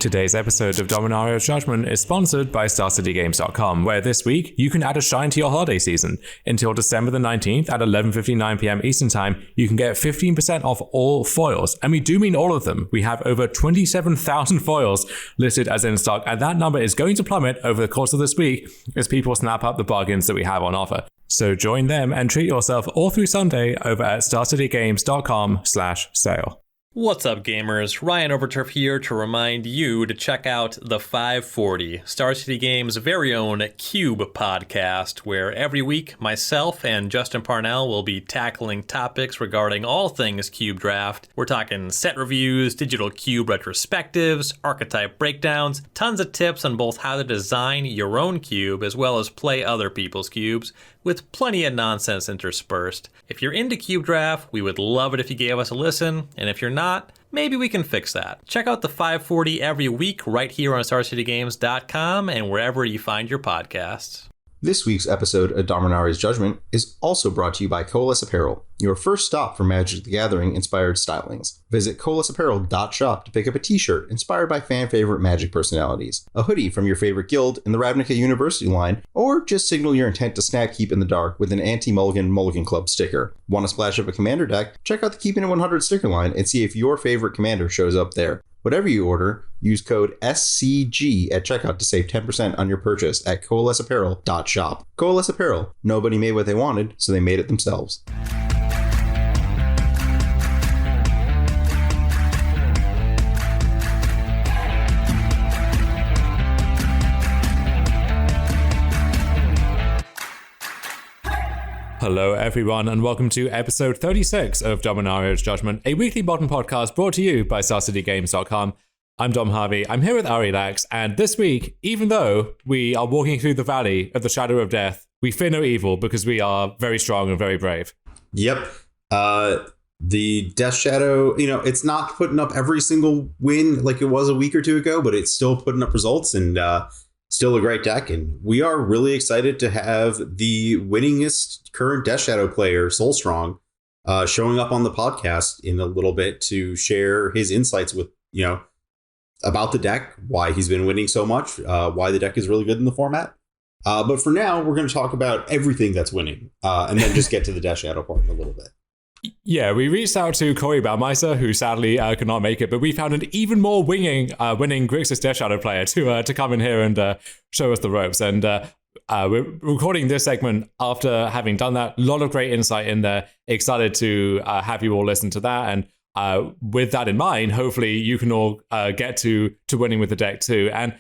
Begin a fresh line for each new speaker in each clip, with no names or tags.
Today's episode of Dominaria's Judgment is sponsored by StarCityGames.com, where this week you can add a shine to your holiday season. Until December the 19th at 11:59 p.m. Eastern Time, you can get 15% off all foils. And we do mean all of them. We have over 27,000 foils listed as in stock, and that number is going to plummet over the course of this week as people snap up the bargains that we have on offer. So join them and treat yourself all through Sunday over at StarCityGames.com/sale.
What's up, gamers? Ryan Overturf here to remind you to check out the 540, Star City Games' very own Cube podcast, where every week myself and Justin Parnell will be tackling topics regarding all things Cube Draft. We're talking set reviews, digital Cube retrospectives, archetype breakdowns, tons of tips on both how to design your own cube as well as play other people's cubes, with plenty of nonsense interspersed. If you're into Cube Draft, we would love it if you gave us a listen, and if you're not, maybe we can fix that. Check out the 540 every week right here on StarCityGames.com and wherever you find your podcasts.
This week's episode of Dominaria's Judgment is also brought to you by Coalesce Apparel, your first stop for Magic the Gathering inspired stylings. Visit coalesceapparel.shop to pick up a t-shirt inspired by fan favorite Magic personalities, a hoodie from your favorite guild in the Ravnica University line, or just signal your intent to snap Keep in the Dark with an anti-Mulligan Mulligan Club sticker. Want to splash up a commander deck? Check out the Keeping It 100 sticker line and see if your favorite commander shows up there. Whatever you order, use code SCG at checkout to save 10% on your purchase at coalesceapparel.shop. Coalesce Apparel. Nobody made what they wanted, so they made it themselves.
Hello everyone and welcome to episode 36 of Dominaria's Judgment, a weekly modern podcast brought to you by StarCityGames.com. I'm Dom Harvey, I'm here with Ari Lax, and this week, even though we are walking through the valley of the shadow of death, we fear no evil because we are very strong and very brave.
Yep. The Death Shadow, it's not putting up every single win like it was a week or two ago, but it's still putting up results and still a great deck. And we are really excited to have the winningest current Death Shadow player, SoulStrong, showing up on the podcast in a little bit to share his insights with, about the deck, why he's been winning so much, why the deck is really good in the format. But for now, we're going to talk about everything that's winning and then just get to the Death Shadow part in a little bit.
Yeah, we reached out to Corey Baumeister, who sadly could not make it, but we found an even more winning Grixis Death Shadow player to come in here and show us the ropes. And we're recording this segment after having done that. A lot of great insight in there. Excited to have you all listen to that. And with that in mind, hopefully you can all get to winning with the deck too. And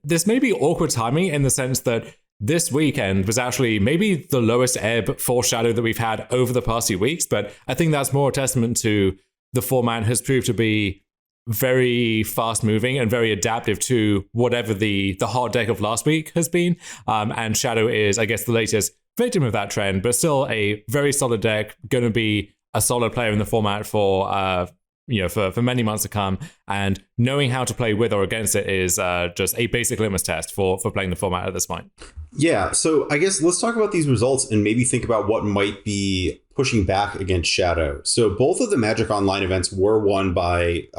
this may be awkward timing in the sense that this weekend was actually maybe the lowest ebb for Shadow that we've had over the past few weeks, but I think that's more a testament to the format has proved to be very fast moving and very adaptive to whatever the hot deck of last week has been. And Shadow is, I guess, the latest victim of that trend, but still a very solid deck, going to be a solid player in the format for many months to come, and knowing how to play with or against it is just a basic litmus test for playing the format at this point.
Yeah, so I guess let's talk about these results and maybe think about what might be pushing back against Shadow. So both of the Magic Online events were won by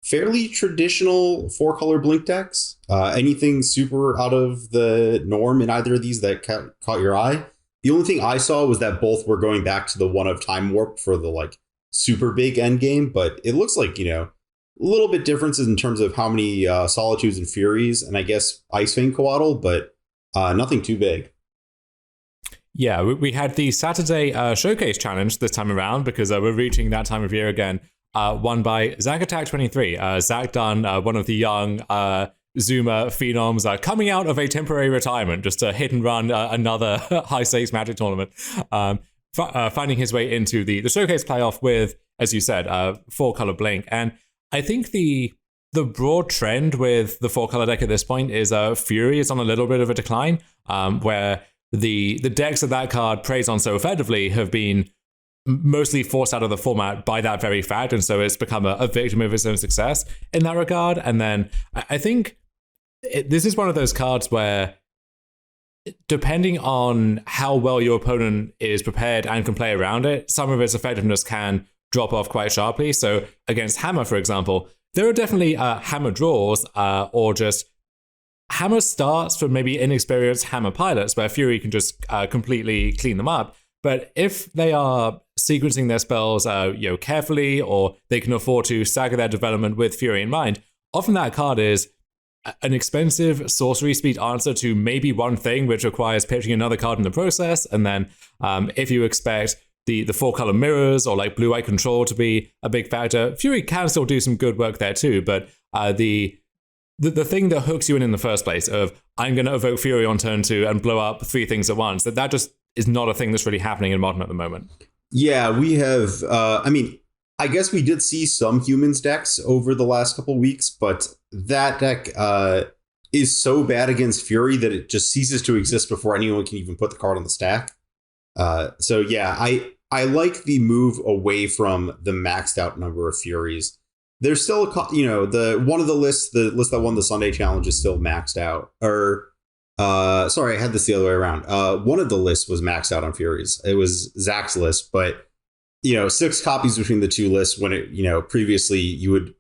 fairly traditional 4-color blink decks. Anything super out of the norm in either of these that caught your eye? The only thing I saw was that both were going back to the one of Time Warp for the super big end game, but it looks like, a little bit differences in terms of how many Solitudes and Furies, and I guess Ice Fang Coatl, but nothing too big.
Yeah, we had the Saturday Showcase Challenge this time around because we're reaching that time of year again, won by Zach Attack 23. Zach Dunn, one of the young Zuma phenoms coming out of a temporary retirement just to hit and run another high-stakes Magic tournament. Finding his way into the Showcase playoff with, as you said, 4-color blink. And I think the broad trend with the 4-color deck at this point is Fury is on a little bit of a decline, where the decks that card preys on so effectively have been mostly forced out of the format by that very fact, and so it's become a victim of its own success in that regard. And then I think this is one of those cards where, depending on how well your opponent is prepared and can play around it, some of its effectiveness can drop off quite sharply. So against Hammer, for example, there are definitely hammer draws or just hammer starts for maybe inexperienced hammer pilots where Fury can just completely clean them up. But if they are sequencing their spells carefully, or they can afford to stagger their development with Fury in mind, often that card is an expensive sorcery speed answer to maybe one thing, which requires pitching another card in the process. And then if you expect the 4-color mirrors or like blue-white control to be a big factor, Fury can still do some good work there too. But the thing that hooks you in the first place of I'm going to evoke Fury on turn 2 and blow up 3 things at once, that just is not a thing that's really happening in Modern at the moment.
Yeah, we have, I guess we did see some humans decks over the last couple weeks, but that deck is so bad against Fury that it just ceases to exist before anyone can even put the card on the stack. So yeah, I like the move away from the maxed out number of Furies. There's still the list that won the Sunday challenge is still maxed out. Or sorry, I had this the other way around. One of the lists was maxed out on Furies. It was Zach's list, but 6 copies between the two lists when it previously you would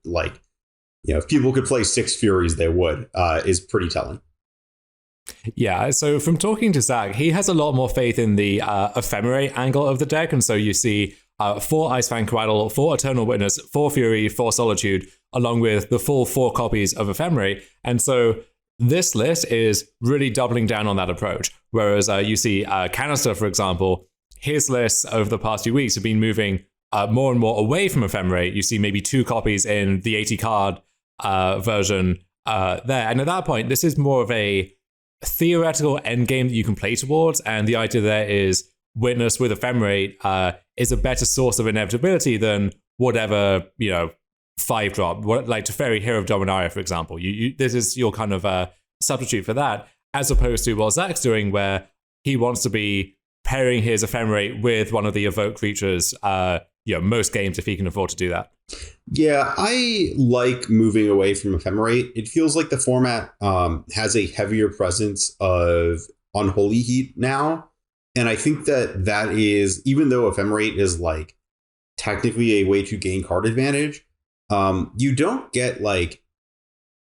if people could play 6 Furies, they would, is pretty telling.
Yeah, so from talking to Zach, he has a lot more faith in the Ephemerate angle of the deck. And so you see 4 Icefang Coatl, 4 Eternal Witness, 4 Fury, 4 Solitude, along with the full 4 copies of Ephemerate. And so this list is really doubling down on that approach. Whereas you see Canister, for example, his lists over the past few weeks have been moving more and more away from Ephemerate. You see maybe 2 copies in the 80 card version there. And at that point, this is more of a theoretical endgame that you can play towards. And the idea there is Witness with Ephemerate is a better source of inevitability than whatever, 5-drop, like Teferi, Hero of Dominaria, for example. This is your kind of substitute for that, as opposed to what Zach's doing, where he wants to be pairing his Ephemerate with one of the evoke creatures, most games if he can afford to do that.
Yeah, I like moving away from Ephemerate. It feels like the format has a heavier presence of Unholy Heat now. And I think that is, even though Ephemerate is technically a way to gain card advantage, you don't get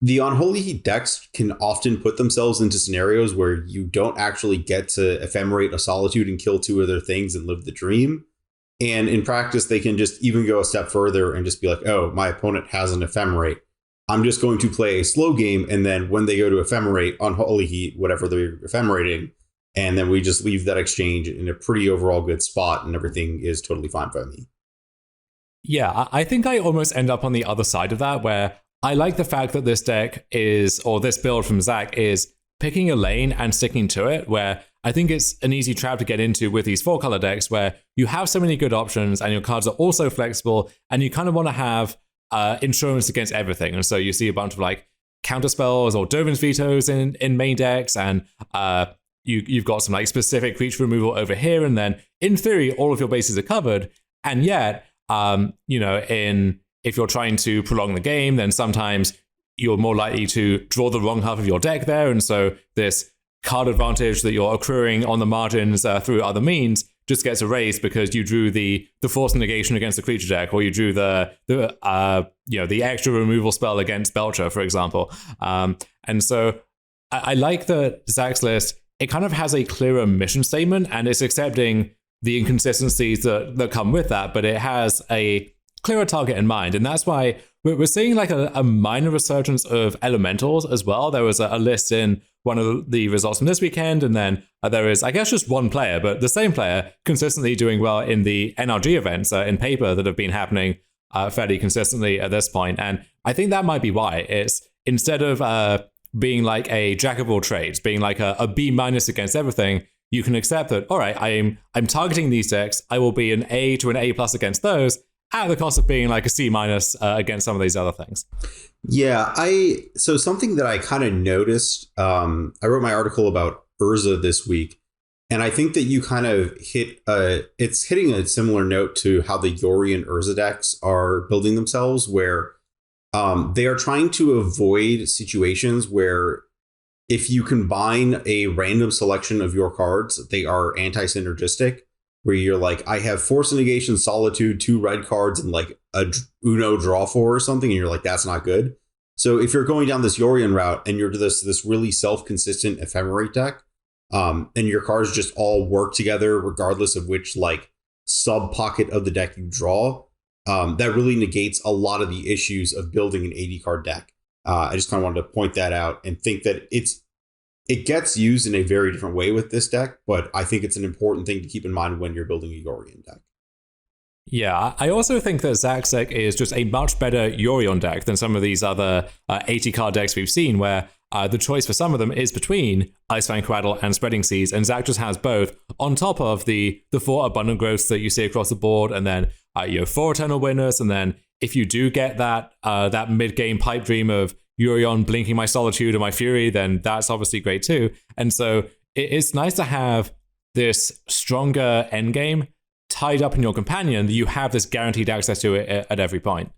the Unholy Heat decks can often put themselves into scenarios where you don't actually get to Ephemerate a Solitude and kill 2 other things and live the dream. And in practice, they can just even go a step further and just be like, oh, my opponent has an Ephemerate. I'm just going to play a slow game. And then when they go to Ephemerate, Unholy Heat, whatever they're ephemerating, and then we just leave that exchange in a pretty overall good spot and everything is totally fine by me.
Yeah, I think I almost end up on the other side of that, where I like the fact that this deck is, or this build from Zach is picking a lane and sticking to it, where I think it's an easy trap to get into with these 4-color decks where you have so many good options and your cards are also flexible and you kind of want to have insurance against everything. And so you see a bunch of counter spells or Dovin's Vetoes in main decks, and you've got some specific creature removal over here, and then in theory all of your bases are covered. And yet, if you're trying to prolong the game, then sometimes you're more likely to draw the wrong half of your deck there. And so this card advantage that you're accruing on the margins through other means just gets erased because you drew the force negation against the creature deck, or you drew the extra removal spell against Belcher, for example. And so I like the Zach's list. It kind of has a clearer mission statement, and it's accepting the inconsistencies that come with that, but it has a clearer target in mind. And that's why we're seeing a minor resurgence of elementals as well. There was a list in one of the results from this weekend, and then there is, I guess, just one player, but the same player consistently doing well in the NRG events in paper that have been happening fairly consistently at this point. And I think that might be why. It's instead of being a jack of all trades, being a B- against everything, you can accept that, all right, I'm targeting these decks, I will be an A to an A+ against those, at the cost of being a C- against some of these other things.
Yeah, so something that I kind of noticed, I wrote my article about Urza this week, and I think that you kind of it's hitting a similar note to how the Yori and Urza decks are building themselves, where they are trying to avoid situations where if you combine a random selection of your cards, they are anti-synergistic. where you're like, I have Force of Negation, Solitude, 2 red cards, and like a Uno draw 4 or something, and you're like, that's not good. So if you're going down this Yorion route and you're this really self-consistent Ephemerate deck, and your cards just all work together regardless of which like sub pocket of the deck you draw, that really negates a lot of the issues of building an 80 card deck. I just kind of wanted to point that out and think that it gets used in a very different way with this deck, but I think it's an important thing to keep in mind when you're building a Yorion deck.
Yeah, I also think that Zach's deck is just a much better Yorion deck than some of these other 80 card decks we've seen, where the choice for some of them is between Icefang Cradle and Spreading Seas, and Zach just has both on top of the 4 abundant growths that you see across the board, and then 4 Eternal Witness, and then if you do get that mid-game pipe dream of Yorion blinking my Solitude or my Fury, then that's obviously great too. And so it's nice to have this stronger endgame tied up in your companion that you have this guaranteed access to it at every point.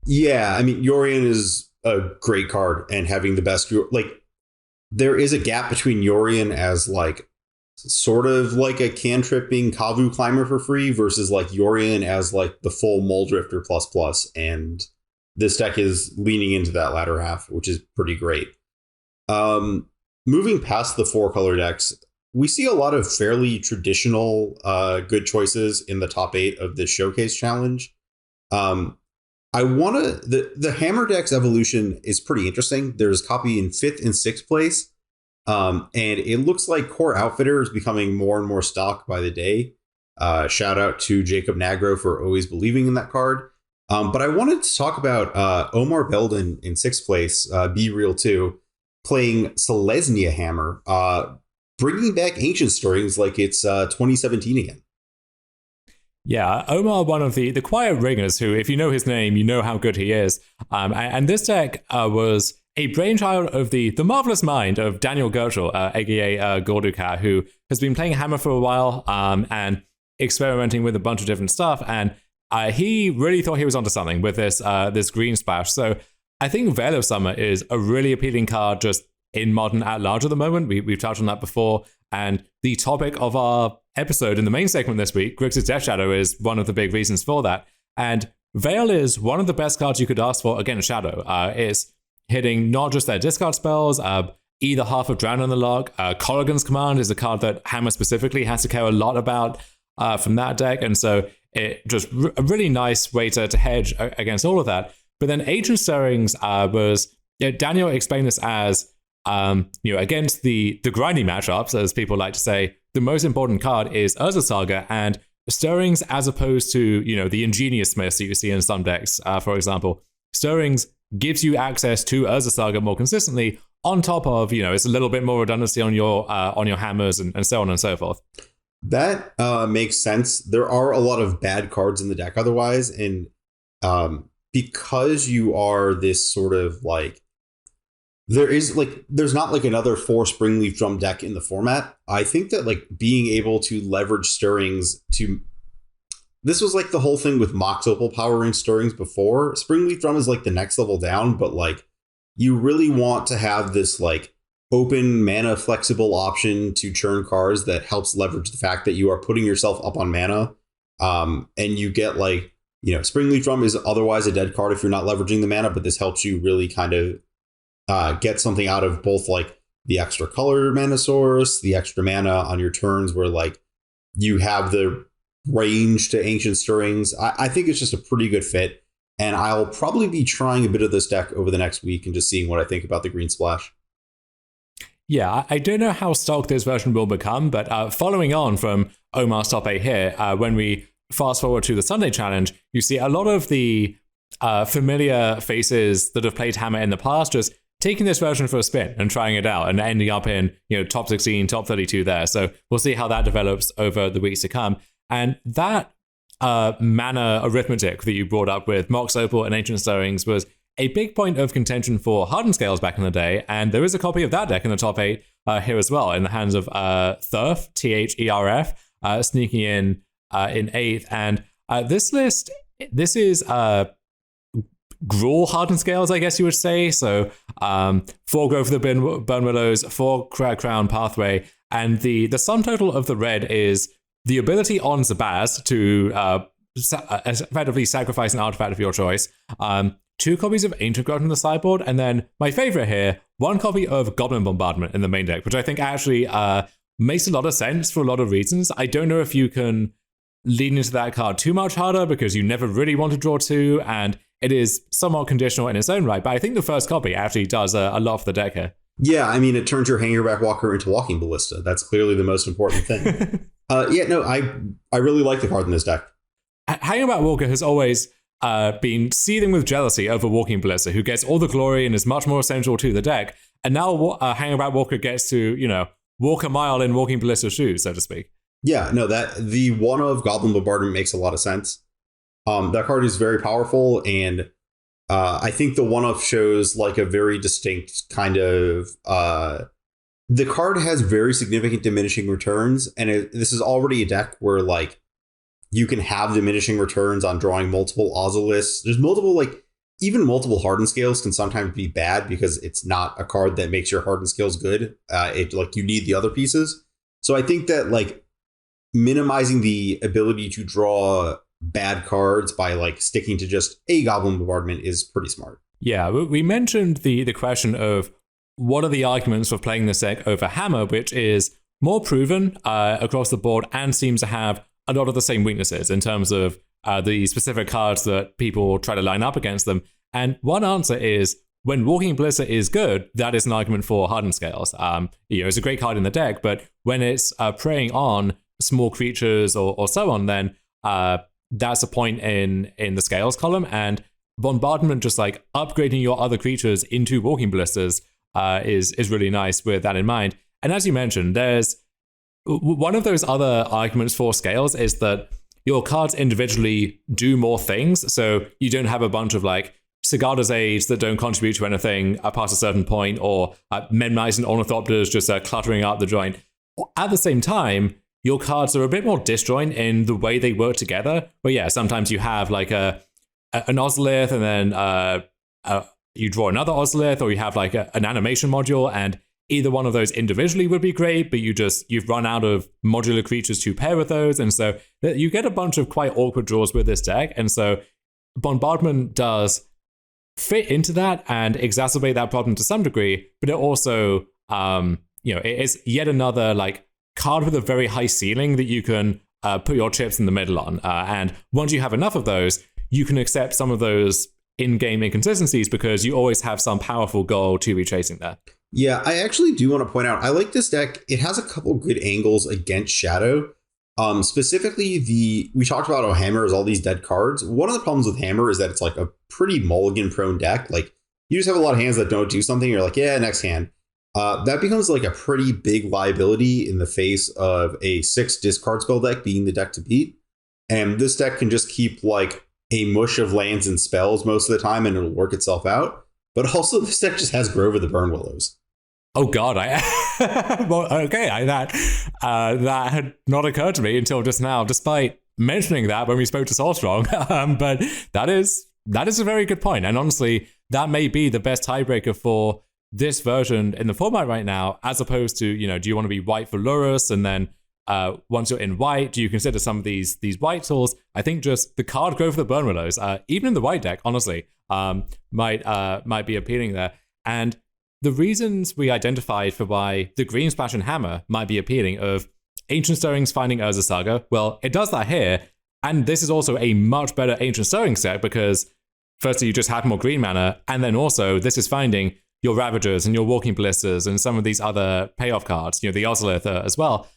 Yeah, I mean, Yorion is a great card, and having the best, like, there is a gap between Yorion as like sort of like a cantripping Kavu climber for free versus like Yorion as like the full Moldrifter ++, and this deck is leaning into that latter half, which is pretty great. Moving past the 4-color decks, we see a lot of fairly traditional good choices in the top 8 of this showcase challenge. The Hammer deck's evolution is pretty interesting. There's copy in 5th and 6th place. And it looks like Core Outfitter is becoming more and more stock by the day. Shout out to Jacob Nagro for always believing in that card. But I wanted to talk about Omar Belden in 6th place, Be Real 2, playing Selesnya Hammer, bringing back Ancient Stirrings like it's 2017 again.
Yeah, Omar, one of the quiet ringers who, if you know his name, you know how good he is. And this deck was a brainchild of the marvelous mind of Daniel Gertschel, aka Gorduka, who has been playing Hammer for a while and experimenting with a bunch of different stuff. And he really thought he was onto something with this green splash. So I think Veil of Summer is a really appealing card just in Modern at large at the moment. We've touched on that before. And the topic of our episode in the main segment this week, Grixis Death Shadow, is one of the big reasons for that. And Veil is one of the best cards you could ask for against Shadow. It's hitting not just their discard spells, either half of Drown in the Log. Corrigan's Command is a card that Hammer specifically has to care a lot about from that deck. And so it just a really nice way to hedge against all of that. But then Ancient Stirrings was, Daniel explained this as, against the grindy matchups, as people like to say, the most important card is Urza Saga, and Stirrings, as opposed to, the Ingenious Smiths that you see in some decks, for example. Stirrings gives you access to Urza Saga more consistently, on top of, it's a little bit more redundancy on your hammers and so on and so forth.
That makes sense. There are a lot of bad cards in the deck otherwise, and because you are this sort of like, there's not like another 4 Springleaf Drum deck in the format. I think that like being able to leverage Stirrings this was like the whole thing with Mox Opal powering Stirrings before. Springleaf Drum is like the next level down, but like you really want to have this like open mana flexible option to churn cards that helps leverage the fact that you are putting yourself up on mana. And you get like, Springleaf Drum is otherwise a dead card if you're not leveraging the mana, but this helps you really kind of get something out of both like the extra color mana source, the extra mana on your turns where like you have the range to Ancient Stirrings. I think it's just a pretty good fit, and I'll probably be trying a bit of this deck over the next week and just seeing what I think about the green splash.
Yeah, I don't know how stock this version will become, but following on from Omar's top 8 here, when we fast forward to the Sunday challenge, you see a lot of the familiar faces that have played Hammer in the past just taking this version for a spin and trying it out and ending up in top 16, top 32 there. So we'll see how that develops over the weeks to come. And that mana arithmetic that you brought up with Mox Opal and Ancient Stirrings was a big point of contention for Hardened Scales back in the day, and there is a copy of that deck in the top 8 here as well, in the hands of Therf, Therf, sneaking in 8th. And this list, this is Gruul Hardened Scales, I guess you would say. So 4 Growth of the Burn Willows, 4 Crown Pathway, and the sum total of the red is the ability on Zabaz to effectively sacrifice an artifact of your choice, 2 copies of Ancient Growth in the sideboard, and then my favorite here, 1 copy of Goblin Bombardment in the main deck, which I think actually makes a lot of sense for a lot of reasons. I don't know if you can lean into that card too much harder because you never really want to draw 2, and it is somewhat conditional in its own right, but I think the first copy actually does a lot for the deck here.
Yeah, I mean, it turns your Hangerback Walker into Walking Ballista. That's clearly the most important thing. I really like the card in this deck.
Hangerback Walker has always been seething with jealousy over Walking Ballista, who gets all the glory and is much more essential to the deck. And now Hangerback Walker gets to, walk a mile in Walking Ballista's shoes, so to speak.
Yeah, no, that the one of Goblin Bombardment makes a lot of sense. That card is very powerful, and I think the one of shows like a very distinct kind of. The card has very significant diminishing returns, and this is already a deck where like you can have diminishing returns on drawing multiple Ozoliths. There's multiple even multiple Hardened Scales can sometimes be bad because it's not a card that makes your Hardened Scales good. You need the other pieces. So I think that minimizing the ability to draw bad cards by sticking to just a Goblin Bombardment is pretty smart.
Yeah, we mentioned the question of what are the arguments for playing this deck over Hammer, which is more proven across the board and seems to have a lot of the same weaknesses in terms of the specific cards that people try to line up against them. And one answer is when Walking Ballista is good, that is an argument for Hardened Scales. It's a great card in the deck, but when it's preying on small creatures or so on, then that's a point in the Scales column. And Bombardment, just upgrading your other creatures into Walking Ballistas, is really nice with that in mind. And as you mentioned, there's one of those other arguments for Scales is that your cards individually do more things. So you don't have a bunch of Sigada's Age that don't contribute to anything past a certain point, or Memnize and Ornithopters just cluttering up the joint. At the same time, your cards are a bit more disjoint in the way they work together. But yeah, sometimes you have an Ozolith, and then you draw another Ozolith, or you have an animation module, and either one of those individually would be great, but you've run out of modular creatures to pair with those, and so you get a bunch of quite awkward draws with this deck. And so Bombardment does fit into that and exacerbate that problem to some degree, but it also it is yet another card with a very high ceiling that you can put your chips in the middle on, and once you have enough of those, you can accept some of those in-game inconsistencies because you always have some powerful goal to be chasing there.
Yeah, I actually do want to point out, I like this deck. It has a couple good angles against Shadow. Specifically, we talked about how Hammer is all these dead cards. One of the problems with Hammer is that it's a pretty mulligan-prone deck. You just have a lot of hands that don't do something. You're yeah, next hand. That becomes a pretty big liability in the face of a 6 discard spell deck being the deck to beat. And this deck can just keep a mush of lands and spells most of the time, and it'll work itself out. But also, this deck just has Grove of the Burn Willows.
Oh God, that had not occurred to me until just now, despite mentioning that when we spoke to SoulStrong. But that is a very good point, and honestly, that may be the best tiebreaker for this version in the format right now, as opposed to do you want to be white for Lurrus, and then once you're in white, do you consider some of these white tools? I think just the card Grove of the Burn Willows, even in the white deck, honestly, might be appealing there. And the reasons we identified for why the Green Splash and Hammer might be appealing of Ancient Stirrings finding Urza Saga, well, it does that here, and this is also a much better Ancient Stirring set because firstly, you just have more green mana, and then also this is finding your Ravagers and your Walking Ballistas and some of these other payoff cards, the Ozolith as well.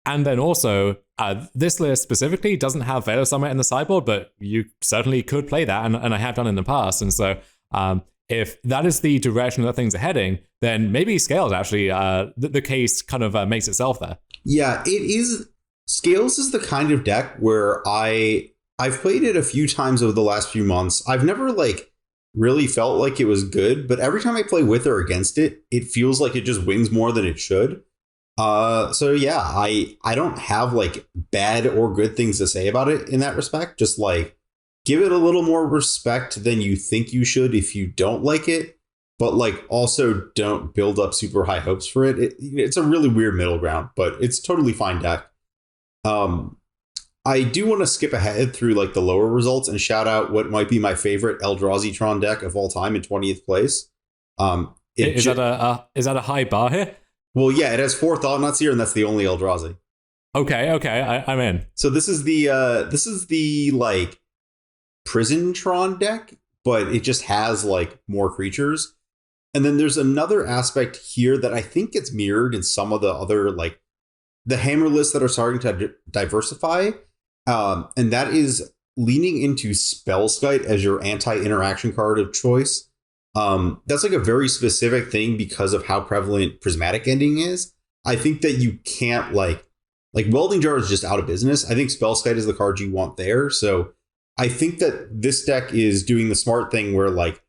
And then also, this list specifically doesn't have Veil of Summer in the sideboard, but you certainly could play that, and I have done in the past. And so if that is the direction that things are heading, then maybe Scales actually, the case kind of makes itself there.
Yeah, it is. Scales is the kind of deck where I've played it a few times over the last few months. I've never really felt like it was good, but every time I play with or against it, it feels like it just wins more than it should. So yeah, I don't have bad or good things to say about it in that respect. Just give it a little more respect than you think you should if you don't like it, but also don't build up super high hopes for it. It's a really weird middle ground, but it's totally fine deck. I do want to skip ahead through like the lower results and shout out what might be my favorite Eldrazi Tron deck of all time in 20th place.
Is that a high bar here?
Well, yeah, it has 4 Thought-Knots here, and that's the only Eldrazi.
Okay, I'm in.
So this is the like Prison Tron deck, but it just has like more creatures. And then there's another aspect here that I think gets mirrored in some of the other like the hammer lists that are starting to diversify. And that is leaning into Spellskite as your anti-interaction card of choice. That's like a very specific thing because of how prevalent Prismatic Ending is. I think that you can't like Welding Jar is just out of business. I think Spellskite is the card you want there. So I think that this deck is doing the smart thing where like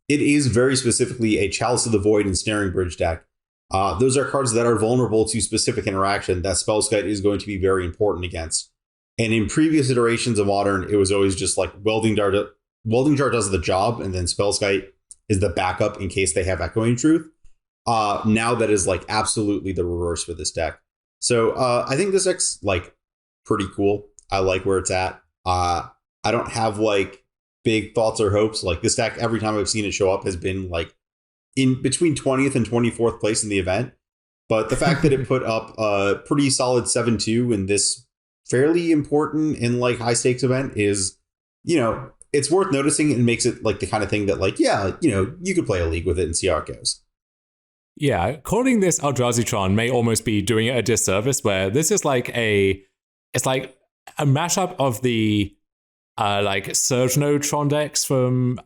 it is very specifically a Chalice of the Void and Snaring Bridge deck. Those are cards that are vulnerable to specific interaction that Spellskite is going to be very important against. And in previous iterations of Modern, it was always just like Welding Jar does the job, and then Spellskite is the backup in case they have Echoing Truth. Now that is like absolutely the reverse for this deck. So I think this deck's like pretty cool. I like where it's at. I don't have like big thoughts or hopes. Like this deck, every time I've seen it show up has been like in between 20th and 24th place in the event. But the fact that it put up a pretty solid 7-2 in this fairly important and like high stakes event is, you know, it's worth noticing and makes it like the kind of thing that like, yeah, you know, you could play a league with it and see how it goes.
Yeah, calling this Eldrazi Tron may almost be doing it a disservice, where this is like it's like a mashup of the like Surge Node Tron decks from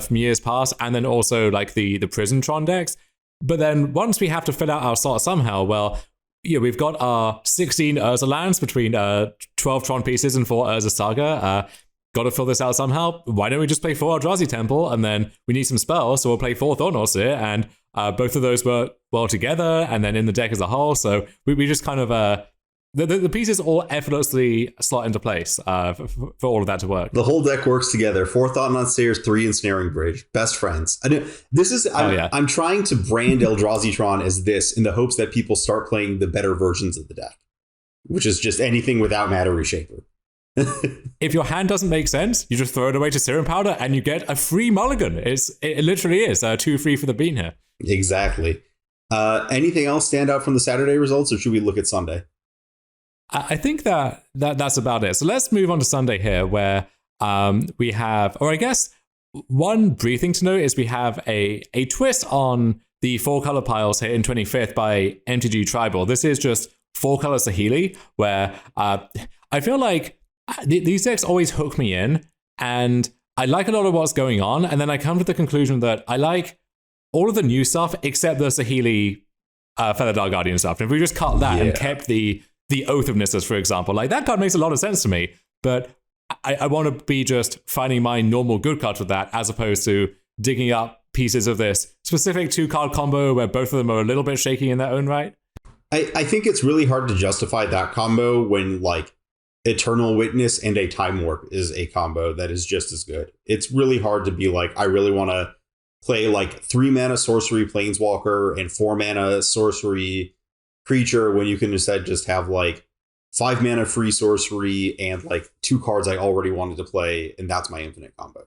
years past, and then also like the Prison Tron decks. But then once we have to fill out our slot somehow, well, yeah, we've got our 16 Urza lands between 12 Tron pieces and 4 Urza Saga. Got to fill this out somehow. Why don't we just play 4 Eldrazi Temple, and then we need some spells, so we'll play 4 Thornos here, and both of those work well together, and then in the deck as a whole. So we just kind of the pieces all effortlessly slot into place for all of that to work.
The whole deck works together. 4 Thought-Knot Stairs, 3 Ensnaring Bridge. Best friends. I know this is. I'm trying to brand Eldrazi Tron as this in the hopes that people start playing the better versions of the deck, which is just anything without Matter Reshaper.
If your hand doesn't make sense, you just throw it away to Serum Powder and you get a free mulligan. It literally is 2 free for the bean here.
Exactly. Anything else stand out from the Saturday results, or should we look at Sunday?
I think that's about it. So let's move on to Sunday here, where we have, or I guess one brief thing to note is we have a twist on the 4-color piles here in 25th by MTG Tribal. This is just 4-color Saheeli, where I feel like these decks always hook me in, and I like a lot of what's going on, and then I come to the conclusion that I like all of the new stuff except the Saheeli Feather Dark Guardian stuff. And if we just cut that and kept the Oath of Nissus, for example, like that card makes a lot of sense to me, but I want to be just finding my normal good cards with that, as opposed to digging up pieces of this specific 2-card combo where both of them are a little bit shaky in their own right.
I think it's really hard to justify that combo when like Eternal Witness and a Time Warp is a combo that is just as good. It's really hard to be like, I really want to play like 3-mana sorcery Planeswalker and 4-mana sorcery creature when you can instead just have like 5-mana free sorcery and like 2 cards I already wanted to play, and that's my infinite combo.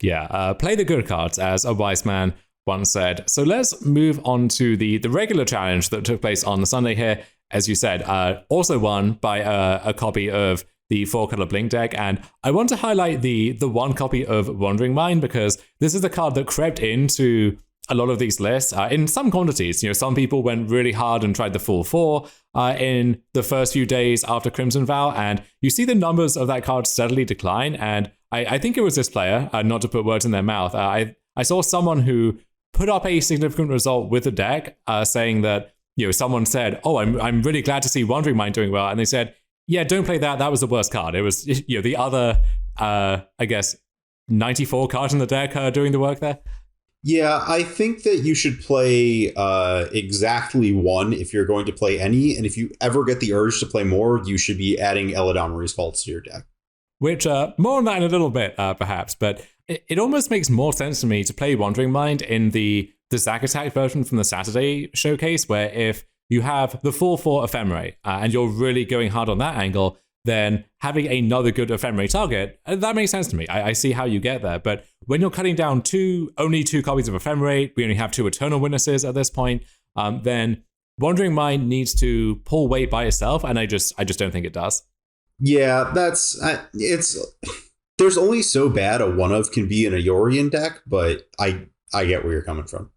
Yeah, play the good cards, as a wise man once said. So let's move on to the regular challenge that took place on the Sunday here. As you said, also won by a copy of the 4-color Blink deck, and I want to highlight the 1 copy of Wandering Mind, because this is the card that crept into a lot of these lists in some quantities. You know, some people went really hard and tried the full 4 in the first few days after Crimson Vow, and you see the numbers of that card steadily decline. And I think it was this player, not to put words in their mouth. I saw someone who put up a significant result with the deck, saying that, you know, someone said, "Oh, I'm really glad to see Wandering Mind doing well," and they said, "Yeah, don't play that. That was the worst card. It was, you know, the other, I guess, 94 cards in the deck doing the work there."
Yeah, I think that you should play exactly 1 if you're going to play any, and if you ever get the urge to play more, you should be adding Eladamri's Faults to your deck.
Which, more on that in a little bit, perhaps, but it almost makes more sense to me to play Wandering Mind in the Zack Attack version from the Saturday showcase, where if you have the 4/4 Ephemerate, and you're really going hard on that angle, then having another good Ephemerate target, that makes sense to me. I see how you get there. But when you're cutting down only two copies of Ephemerate, we only have 2 Eternal Witnesses at this point, then Wandering Mind needs to pull weight by itself, and I just don't think it does.
Yeah, there's only so bad a one of can be in a Yorion deck, but I get where you're coming from.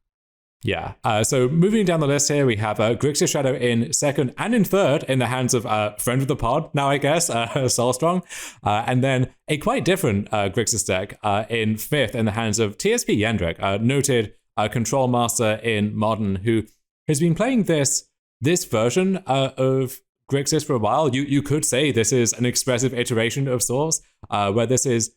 Yeah. So moving down the list here, we have Grixis Shadow in second and in third in the hands of friend of the pod now, I guess, SoulStrong. And then a quite different Grixis deck in fifth in the hands of TSP Yendrick, noted control master in Modern, who has been playing this version of Grixis for a while. You could say this is an expressive iteration of sorts, where this is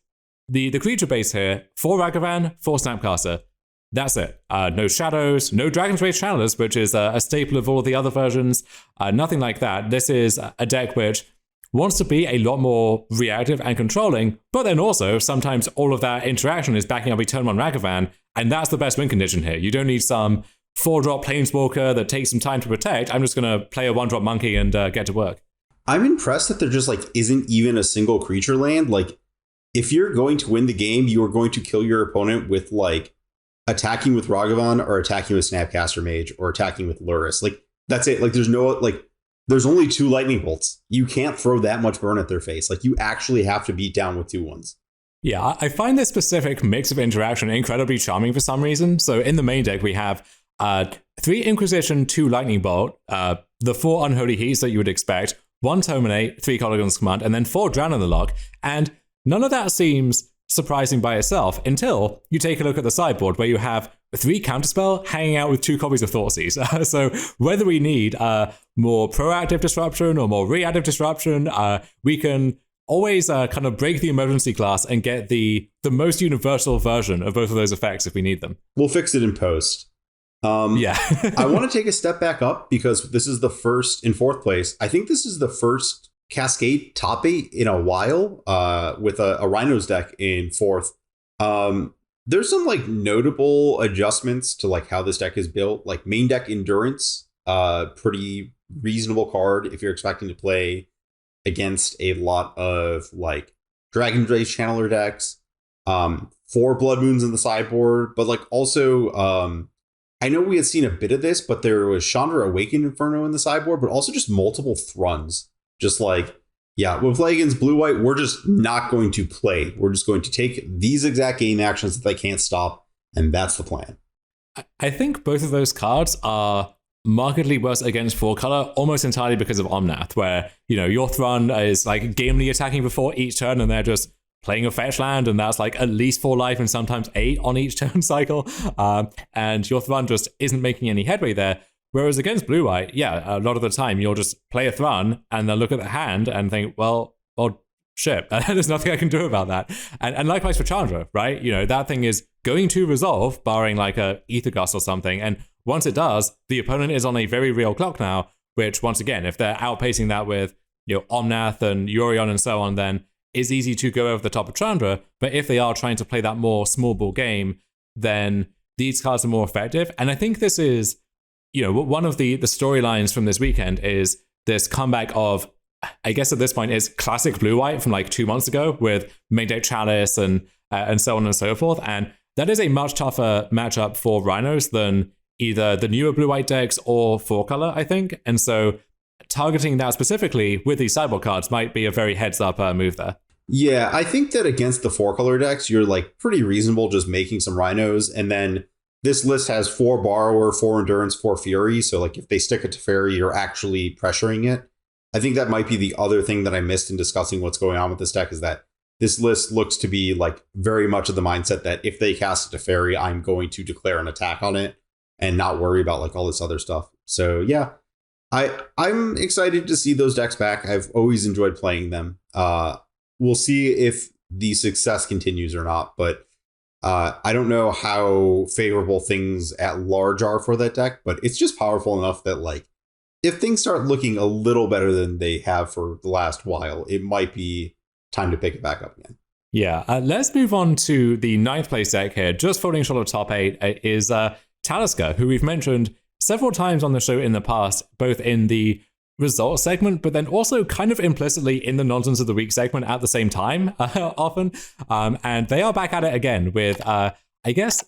the creature base here, 4 Ragavan, 4 Snapcaster. That's it. No shadows, no Dragon's Rage Channelers, which is a staple of all of the other versions. Nothing like that. This is a deck which wants to be a lot more reactive and controlling, but then also sometimes all of that interaction is backing up a turn 1 Ragavan, and that's the best win condition here. You don't need some 4-drop Planeswalker that takes some time to protect. I'm just going to play a 1-drop Monkey and get to work.
I'm impressed that there just isn't even a single creature land. If you're going to win the game, you are going to kill your opponent with attacking with Ragavan or attacking with Snapcaster Mage or attacking with Luris. That's it. There's only 2 lightning bolts. You can't throw that much burn at their face. You actually have to beat down with 2 1s.
Yeah, I find this specific mix of interaction incredibly charming for some reason. So in the main deck, we have 3 Inquisition, 2 Lightning Bolt, the 4 Unholy Heats that you would expect, 1 Terminate, 3 Colligan's Command, and then 4 Drown in the Lock. And none of that seems surprising by itself until you take a look at the sideboard where you have 3 Counterspell hanging out with 2 copies of Thoughtseize. So whether we need more proactive disruption or more reactive disruption, we can always kind of break the emergency class and get the most universal version of both of those effects if we need them.
We'll fix it in post.
Yeah.
I want to take a step back up because this is the first in 4th place. I think this is the first Cascade top 8 in a while with a Rhinos deck in 4th. There's some notable adjustments to how this deck is built. Main deck Endurance, pretty reasonable card if you're expecting to play against a lot of Dragon's Rage Channeler decks. 4 Blood Moons in the sideboard, but also I know we had seen a bit of this, but there was Chandra Awakened Inferno in the sideboard, but also just multiple Thruns. Just with Legans Blue-White, we're just not going to play. We're just going to take these exact game actions that they can't stop, and that's the plan.
I think both of those cards are markedly worse against 4-color almost entirely because of Omnath, where, your Thrun is gamely attacking before each turn, and they're just playing a fetch land, and that's at least 4 life and sometimes 8 on each turn cycle. And your Thrun just isn't making any headway there. Whereas against Blue-White, yeah, a lot of the time you'll just play a Thrun and then look at the hand and think, well, shit, there's nothing I can do about that. And likewise for Chandra, right? That thing is going to resolve, barring a Ether Gust or something. And once it does, the opponent is on a very real clock now, which once again, if they're outpacing that with Omnath and Yorion and so on, then is easy to go over the top of Chandra. But if they are trying to play that more small ball game, then these cards are more effective. And I think this is, one of the storylines from this weekend is this comeback of, I guess at this point, is classic Blue-White from 2 months ago with main deck Chalice and so on and so forth. And that is a much tougher matchup for Rhinos than either the newer Blue-White decks or 4-color, I think. And so targeting that specifically with these sideboard cards might be a very heads-up move there.
Yeah, I think that against the 4-color decks, you're pretty reasonable just making some Rhinos, and then this list has 4 Borrower, 4 Endurance, 4 Fury. So if they stick a Teferi, you're actually pressuring it. I think that might be the other thing that I missed in discussing what's going on with this deck is that this list looks to be very much of the mindset that if they cast a Teferi, I'm going to declare an attack on it and not worry about all this other stuff. So yeah, I'm excited to see those decks back. I've always enjoyed playing them. We'll see if the success continues or not, but I don't know how favorable things at large are for that deck, but it's just powerful enough that if things start looking a little better than they have for the last while, it might be time to pick it back up again.
Yeah, let's move on to the 9th place deck here. Just falling short of top 8 is Talisker, who we've mentioned several times on the show in the past, both in the results segment, but then also kind of implicitly in the nonsense of the week segment at the same time, often. And they are back at it again with, I guess,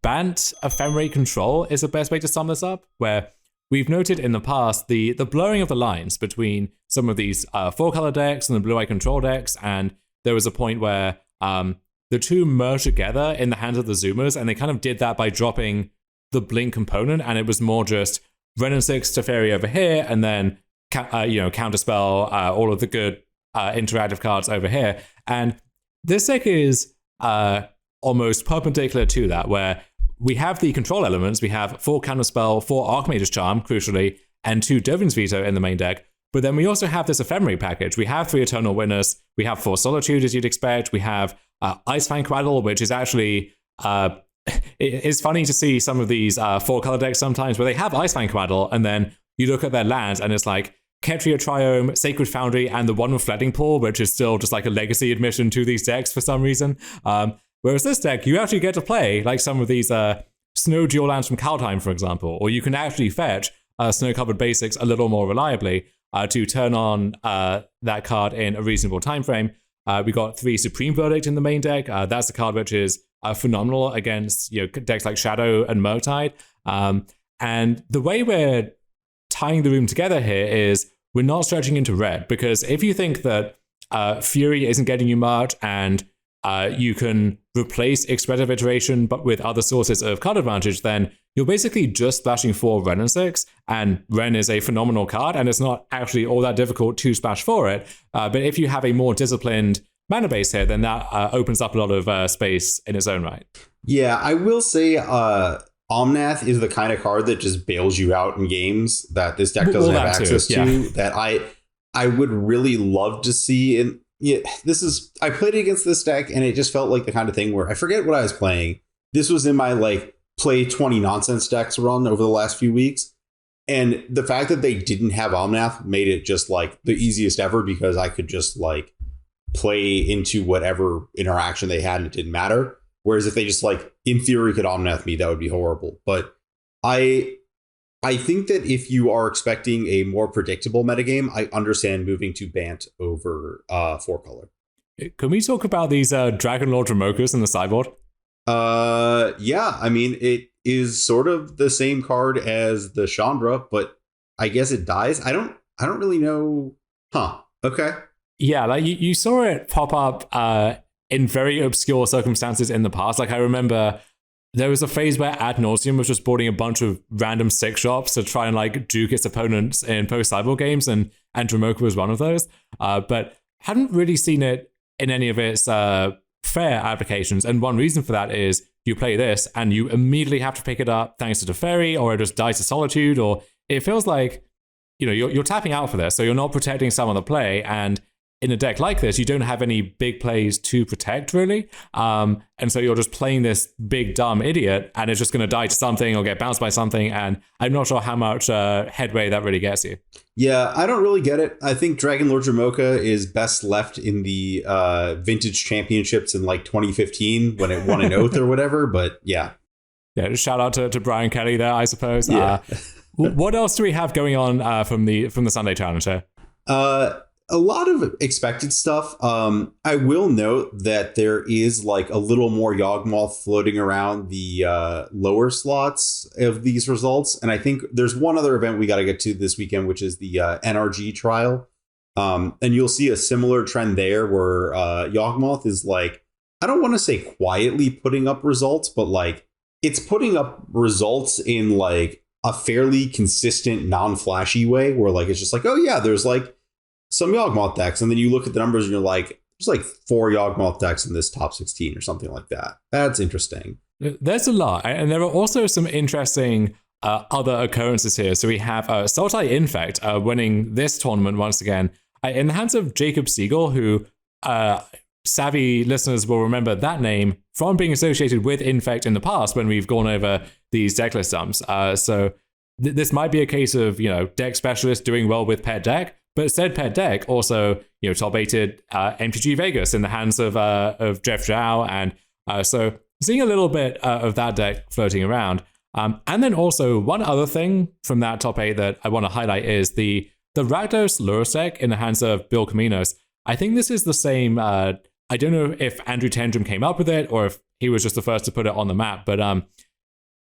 Bant Ephemerate control is the best way to sum this up, where we've noted in the past the blurring of the lines between some of these 4-color decks and the blue-eye control decks, and there was a point where the two merged together in the hands of the Zoomers, and they kind of did that by dropping the blink component, and it was more just Ren and 6 Teferi over here, and then Counterspell, all of the good interactive cards over here. And this deck is almost perpendicular to that, where we have the control elements. We have 4 Counterspell, 4 Archmage's Charm, crucially, and 2 Dovin's Veto in the main deck. But then we also have this Ephemerate package. We have 3 Eternal Witness. We have 4 Solitude, as you'd expect. We have Icefang Cradle, which is actually... it's funny to see some of these 4-color decks sometimes where they have Icefang Cradle, and then you look at their lands, and it's like Ketria Triome, Sacred Foundry, and the one with Flooding Pool, which is still just like a legacy admission to these decks for some reason. Whereas this deck, you actually get to play like some of these Snow Dual lands from Kaldheim, for example, or you can actually fetch Snow-Covered Basics a little more reliably to turn on that card in a reasonable time frame. We got 3 Supreme Verdict in the main deck. That's a card which is phenomenal against decks like Shadow and Merktide. And the way we're tying the room together here is we're not stretching into red, because if you think that Fury isn't getting you much and you can replace Expressive Iteration but with other sources of card advantage, then you're basically just splashing 4 Ren and 6, and Ren is a phenomenal card, and it's not actually all that difficult to splash for it. But if you have a more disciplined mana base here, then that opens up a lot of space in its own right.
Yeah, I will say Omnath is the kind of card that just bails you out in games that this deck doesn't have access to, that I would really love to see. And yeah, I played against this deck, and it just felt like the kind of thing where I forget what I was playing. This was in my like play 20 nonsense decks run over the last few weeks. And the fact that they didn't have Omnath made it just like the easiest ever, because I could just like play into whatever interaction they had and it didn't matter. Whereas if they just like in theory could Omnath me, that would be horrible. But I think that if you are expecting a more predictable metagame, I understand moving to Bant over 4-color.
Can we talk about these Dragon Lord Dramokas in the sideboard?
Yeah, I mean, it is sort of the same card as the Chandra, but I guess it dies. I don't really know. Huh. Okay.
Yeah, like you saw it pop up in very obscure circumstances in the past. Like I remember there was a phase where Ad Nauseam was just boarding a bunch of random 6 shops to try and like juke its opponents in post-cyborg games, and Dramoka was one of those. But hadn't really seen it in any of its fair applications. And one reason for that is you play this and you immediately have to pick it up thanks to the Teferi, or it just dies to Solitude, or it feels like you're tapping out for this, so you're not protecting some of the play. And in a deck like this, you don't have any big plays to protect, really. And so you're just playing this big, dumb idiot, and it's just going to die to something or get bounced by something. And I'm not sure how much headway that really gets you.
Yeah, I don't really get it. I think Dragon Lord Dramoka is best left in the Vintage Championships in like 2015 when it won an Oath or whatever. But yeah.
Yeah, just shout out to Brian Kelly there, I suppose.
Yeah.
What else do we have going on from the Sunday Challenge here?
A lot of expected stuff. I will note that there is like a little more Yogmoth floating around the lower slots of these results. And I think there's one other event we got to get to this weekend, which is the NRG trial. And you'll see a similar trend there where Yogmoth is like, I don't want to say quietly putting up results, but like it's putting up results in like a fairly consistent, non-flashy way where like it's just like, oh yeah, there's like some Yogmoth decks, and then you look at the numbers and you're like, there's like 4 Yogmoth decks in this top 16 or something like that. That's interesting.
There's a lot, and there are also some interesting other occurrences here. So we have Sultai Infect winning this tournament once again in the hands of Jacob Siegel, who savvy listeners will remember that name from being associated with Infect in the past when we've gone over these decklist dumps. So this might be a case of deck specialist doing well with paired deck. But said paired deck also, top-8'd MTG Vegas in the hands of Jeff Zhao, and so seeing a little bit of that deck floating around. And then also one other thing from that top 8 that I want to highlight is the Rakdos Lurus deck in the hands of Bill Caminos. I think this is the same. I don't know if Andrew Tendrum came up with it or if he was just the first to put it on the map, but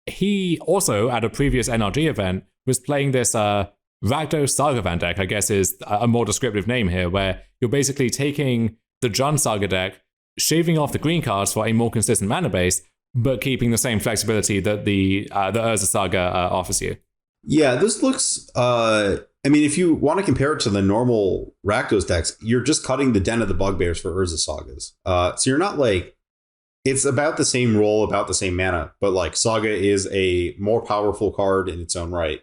he also, at a previous NRG event, was playing this Rakdos Saga Van deck, I guess is a more descriptive name here, where you're basically taking the Jund Saga deck, shaving off the green cards for a more consistent mana base, but keeping the same flexibility that the Urza Saga offers you.
Yeah, this looks... I mean, if you want to compare it to the normal Rakdos decks, you're just cutting the Den of the Bugbears for Urza Sagas. So you're not like... It's about the same role, about the same mana, but like Saga is a more powerful card in its own right.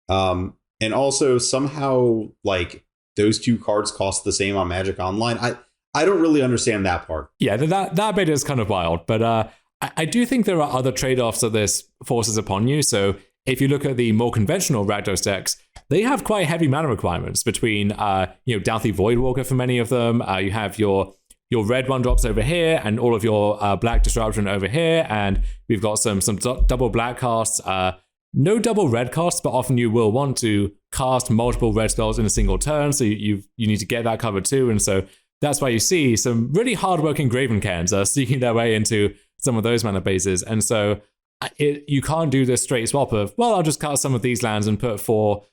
And also somehow like those two cards cost the same on Magic Online. I don't really understand that part.
Yeah, that bit is kind of wild, but I do think there are other trade-offs that this forces upon you. So if you look at the more conventional Rakdos decks, they have quite heavy mana requirements between Dauthi Voidwalker for many of them. You have your red 1-drops over here and all of your black disruption over here, and we've got some double black casts. No double red casts, but often you will want to cast multiple red spells in a single turn, so you need to get that covered too. And so that's why you see some really hardworking Gravencans sneaking their way into some of those mana bases. And so you can't do this straight swap of, well, I'll just cast some of these lands and put 4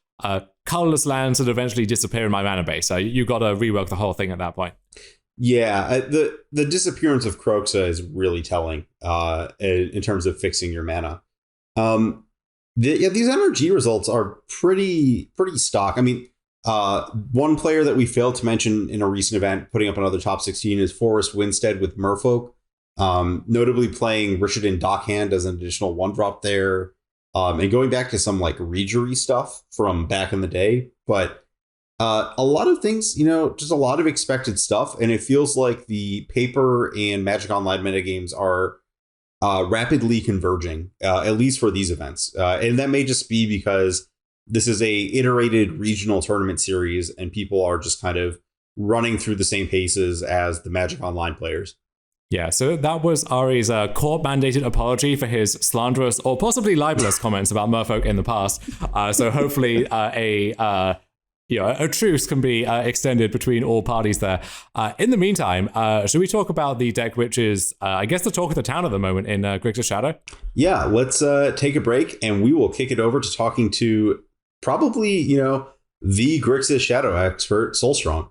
colorless lands that eventually disappear in my mana base. So you got to rework the whole thing at that point.
Yeah, the disappearance of Kroxa is really telling in terms of fixing your mana. These NRG results are pretty stock. I mean, one player that we failed to mention in a recent event putting up another top 16 is Forrest Winstead with Merfolk, notably playing Rishadan Dockhand as an additional 1-drop there, and going back to some like Regery stuff from back in the day. But a lot of things, just a lot of expected stuff, and it feels like the paper and Magic Online metagames are rapidly converging, at least for these events. And that may just be because this is a iterated regional tournament series and people are just kind of running through the same paces as the Magic Online players.
Yeah, so that was Ari's court-mandated apology for his slanderous or possibly libelous comments about Merfolk in the past. So hopefully a truce can be extended between all parties there. In the meantime, should we talk about the deck which is, I guess, the talk of the town at the moment in Grixis Shadow?
Yeah, let's take a break and we will kick it over to talking to probably, the Grixis Shadow expert, SoulStrong.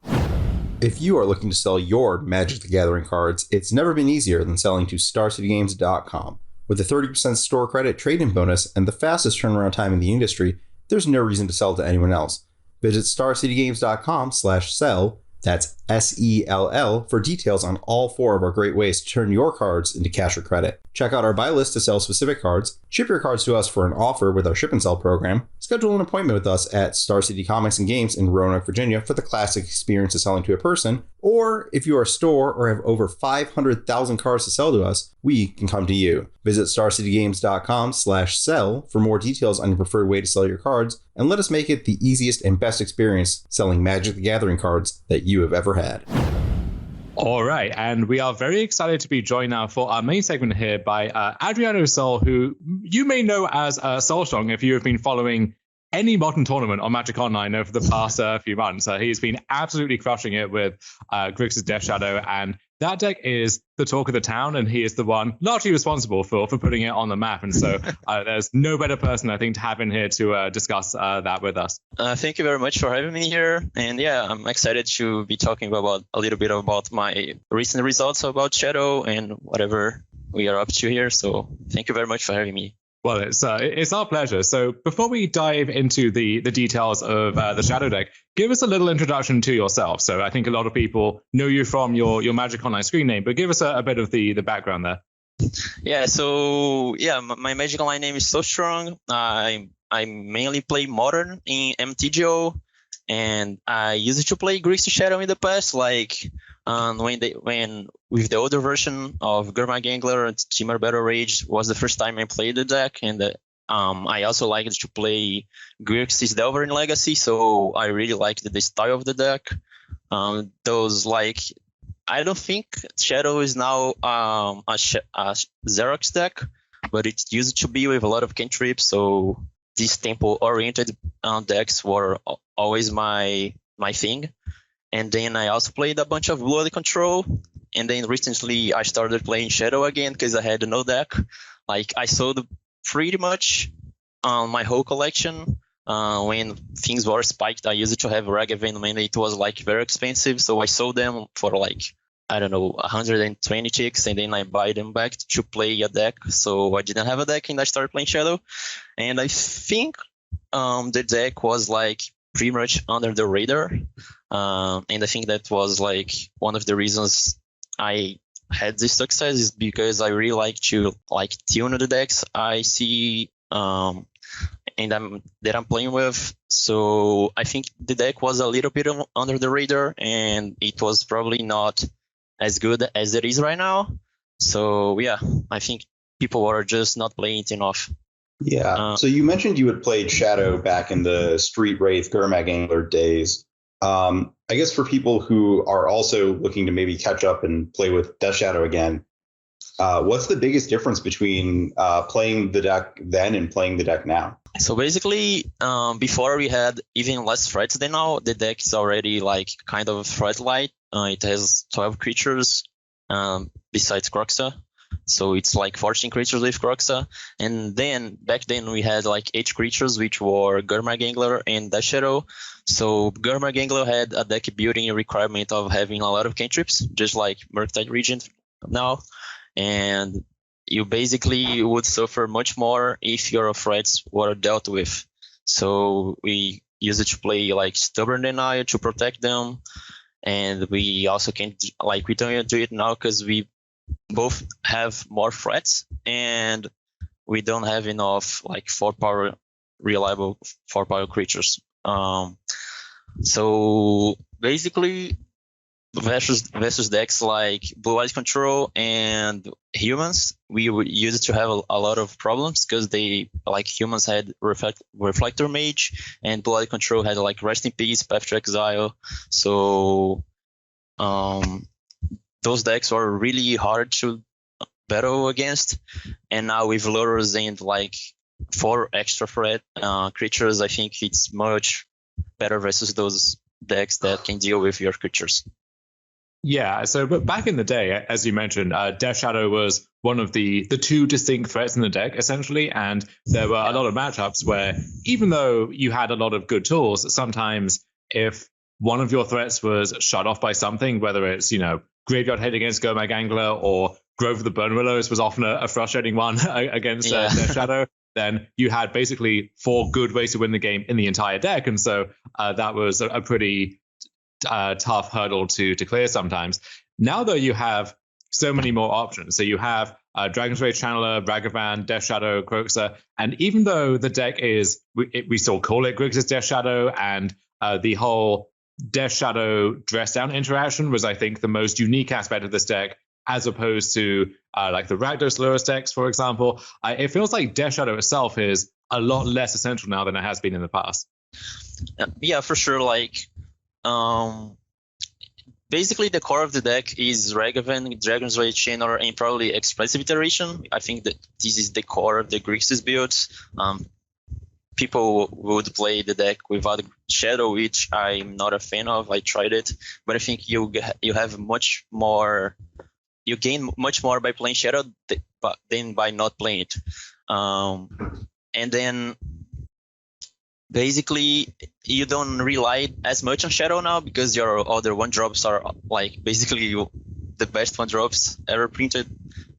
If you are looking to sell your Magic the Gathering cards, it's never been easier than selling to StarCityGames.com. With a 30% store credit trade-in bonus and the fastest turnaround time in the industry, there's no reason to sell to anyone else. Visit StarCityGames.com/sell, that's SELL, for details on all 4 of our great ways to turn your cards into cash or credit. Check out our buy list to sell specific cards, ship your cards to us for an offer with our ship and sell program, schedule an appointment with us at Star City Comics and Games in Roanoke, Virginia for the classic experience of selling to a person, or if you are a store or have over 500,000 cards to sell to us, we can come to you. Visit StarCityGames.com/sell for more details on your preferred way to sell your cards, and let us make it the easiest and best experience selling Magic the Gathering cards that you have ever had.
All right, and we are very excited to be joined now for our main segment here by Adriano Soul, who you may know as SoulStrong if you have been following any modern tournament on Magic Online over the past few months. He's been absolutely crushing it with Grixis Death Shadow, and that deck is the talk of the town, and he is the one largely responsible for putting it on the map. And so there's no better person, I think, to have in here to discuss that with us.
Thank you very much for having me here. And yeah, I'm excited to be talking about a little bit about my recent results about Shadow and whatever we are up to here. So thank you very much for having me.
Well, it's our pleasure. So before we dive into the details of the Shadow deck, give us a little introduction to yourself. So I think a lot of people know you from your Magic Online screen name, but give us a bit of the background there.
Yeah, so my Magic Online name is SoulStrong. I mainly play Modern in MTGO, and I used to play Grixis Shadow in the past, like when with the older version of Gurmag Gangler and Timur Battle Rage was the first time I played the deck, and I also liked to play Grixis Delver in Legacy, so I really liked the style of the deck. I don't think Shadow is now a Xerox deck, but it used to be with a lot of cantrips, so these tempo-oriented decks were always my thing. And then I also played a bunch of Blood Control, and then recently I started playing Shadow again because I had no deck. Like, I sold pretty much my whole collection when things were spiked. I used to have Ragavan when it was like very expensive, so I sold them for like, I don't know, 120 ticks, and then I buy them back to play a deck. So I didn't have a deck, and I started playing Shadow. And I think the deck was like pretty much under the radar, and I think that was like one of the reasons I had this success, is because I really like to like tune the decks I see and I'm playing with. So I think the deck was a little bit under the radar, and it was probably not as good as it is right now. So yeah, I think people are just not playing it enough.
Yeah. So you mentioned you had played Shadow back in the Street Wraith Gurmag Angler days. I guess for people who are also looking to maybe catch up and play with Death Shadow again, what's the biggest difference between playing the deck then and playing the deck now?
So basically, before we had even less threats than now. The deck is already like kind of threat light. It has 12 creatures besides Croxa. So it's like 14 creatures with Croxa. And then back then we had like 8 creatures, which were Gurmag Angler and Death Shadow. So Gurmag Angler had a deck building requirement of having a lot of cantrips, just like Merktide Regent now. And you basically would suffer much more if your threats were dealt with. So we used to play like Stubborn Denial to protect them. And we also can't, like, we don't do it now because we both have more threats and we don't have enough like reliable 4-power creatures. So basically, versus decks like Blue Eyes Control and humans, we used to have a lot of problems because they, like, humans had Reflector Mage and Blue Eyes Control had like Rest in Peace, Path to Exile. So those decks were really hard to battle against. And now with Lurus and like 4 extra threat creatures, I think it's much better versus those decks that can deal with your creatures.
Yeah, so but back in the day, as you mentioned, Death Shadow was one of the 2 distinct threats in the deck, essentially, and there were a lot of matchups where even though you had a lot of good tools, sometimes if one of your threats was shut off by something, whether it's, Graveyard Hate against Gurmag Angler or Grove of the Bone Willows was often a frustrating one against Death Shadow, then you had basically 4 good ways to win the game in the entire deck, and so that was a pretty tough hurdle to clear sometimes. Now, though, you have so many more options. So you have Dragon's Rage Channeler, Ragavan, Death Shadow, Croxa, and even though the deck is, we still call it Grixis Death Shadow, and the whole Death Shadow dress down interaction was, I think, the most unique aspect of this deck, as opposed to like the Rakdos Lurus decks, for example. It feels like Death Shadow itself is a lot less essential now than it has been in the past.
Yeah, for sure. Like, basically the core of the deck is Ragavan, Dragon's Rage Channeler, and probably Expressive Iteration. I think that this is the core of the Grixis builds. People would play the deck without Shadow, which I'm not a fan of. I tried it, but I think you have much more. You gain much more by playing Shadow than by not playing it. And then basically you don't rely as much on Shadow now because your other 1-drops are like basically the best 1-drops ever printed,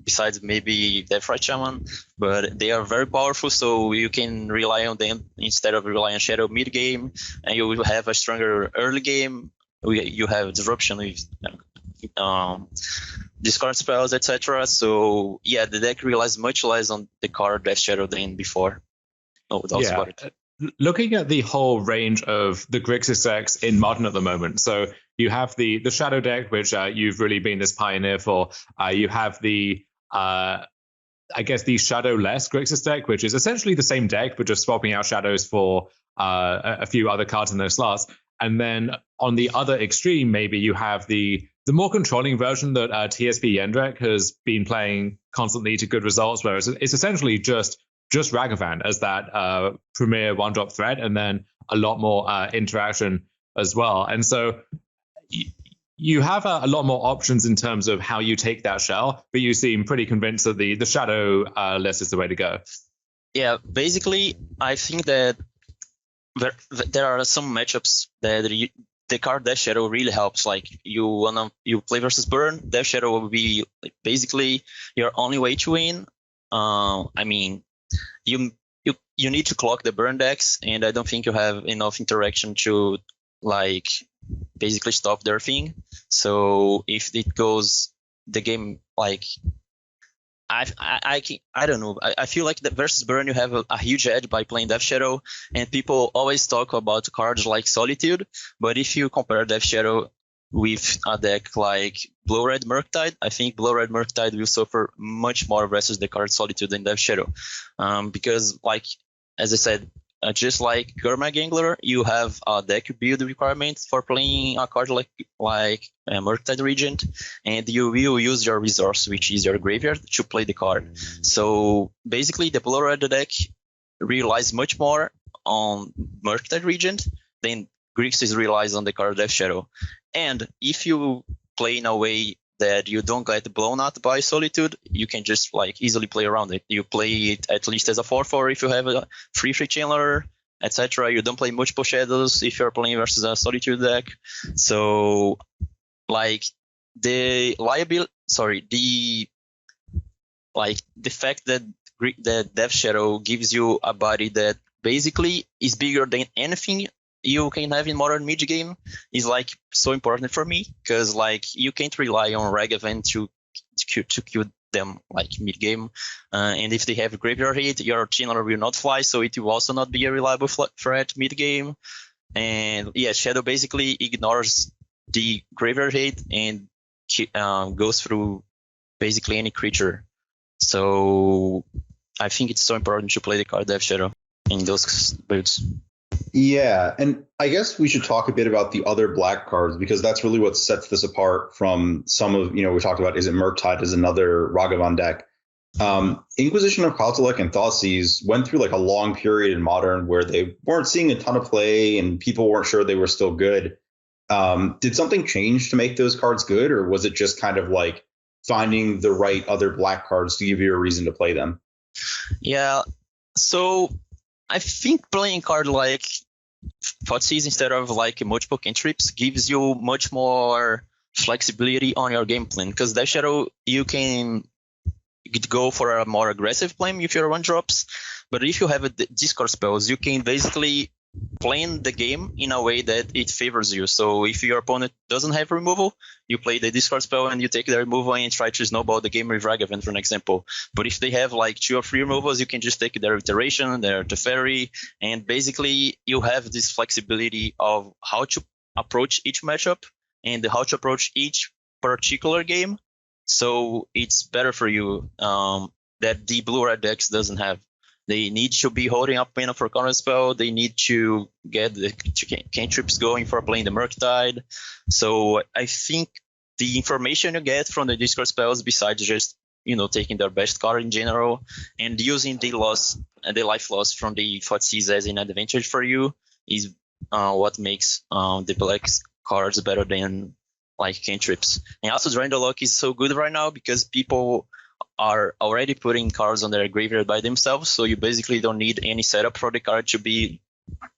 besides maybe Deathrite Shaman, but they are very powerful, so you can rely on them instead of relying on Shadow mid-game, and you will have a stronger early game. You have disruption with discard spells, etc. So yeah, the deck relies much less on the card Death Shadow than before.
Looking at the whole range of the Grixis decks in Modern at the moment, so you have the Shadow deck, which you've really been this pioneer for. You have the the Shadow-less Grixis deck, which is essentially the same deck, but just swapping out Shadows for a few other cards in those slots. And then on the other extreme, maybe you have the more controlling version that TSP Yendrek has been playing constantly to good results, where it's essentially just Ragavan as that premier one-drop threat, and then a lot more interaction as well. And so you have a lot more options in terms of how you take that shell, but you seem pretty convinced that the Shadow list is the way to go.
Yeah, basically, I think that there are some matchups that the card Death Shadow really helps. Like you play versus Burn, Death Shadow will be like basically your only way to win. I mean, you need to clock the Burn decks, and I don't think you have enough interaction to like basically stop their thing. So if it goes the game like I don't know. I feel like that versus Burn you have a huge edge by playing Death Shadow, and people always talk about cards like Solitude, but if you compare Death Shadow with a deck like Blood-Red Merktide, I think Blood-Red Merktide will suffer much more versus the card Solitude than Death Shadow, because like as I said, just like Gurmag Angler, you have a deck build requirement for playing a card like Merktide Regent, and you will use your resource, which is your graveyard, to play the card. So basically, the Blood-Red deck relies much more on Merktide Regent than Grixis relies on the card Death Shadow. And if you play in a way that you don't get blown out by Solitude, you can just like easily play around it. You play it at least as a 4/4 if you have a free channeler, etc. You don't play multiple shadows if you're playing versus a Solitude deck. So like the fact that Death Shadow gives you a body that basically is bigger than anything you can have in modern mid game is like so important for me, because like you can't rely on Ragavan to kill them like mid game, and if they have graveyard hit, your channeler will not fly, so it will also not be a reliable threat mid game. And yeah, Shadow basically ignores the graveyard hit and goes through basically any creature. So I think it's so important to play the card Death Shadow in those builds.
Yeah, and I guess we should talk a bit about the other black cards, because that's really what sets this apart from some of, we talked about, is it Merktide is another Ragavan deck. Inquisition of Kozilek and Thoughtseize went through like a long period in Modern where they weren't seeing a ton of play and people weren't sure they were still good. Did something change to make those cards good, or was it just kind of like finding the right other black cards to give you a reason to play them?
Yeah, so I think playing card like Thoughtseize instead of like multiple cantrips gives you much more flexibility on your game plan, because Death Shadow you can go for a more aggressive play if you're one drops, but if you have a discard spells, you can basically plan the game in a way that it favors you. So if your opponent doesn't have removal, you play the discard spell and you take the removal and try to snowball the game with Ragavan, for an example. But if they have like 2 or 3 removals, you can just take their iteration, their Teferi, and basically you have this flexibility of how to approach each matchup and how to approach each particular game. So it's better for you that the blue-red decks doesn't have. They need to be holding up mana for counter spell. They need to get the cantrips going for playing the Merktide. So I think the information you get from the discard spells, besides just taking their best card in general and using the life loss from the Thoughtseize as an advantage for you, is what makes the black cards better than like cantrips. And also Drain the Luck is so good right now because people are already putting cards on their graveyard by themselves, so you basically don't need any setup for the card to be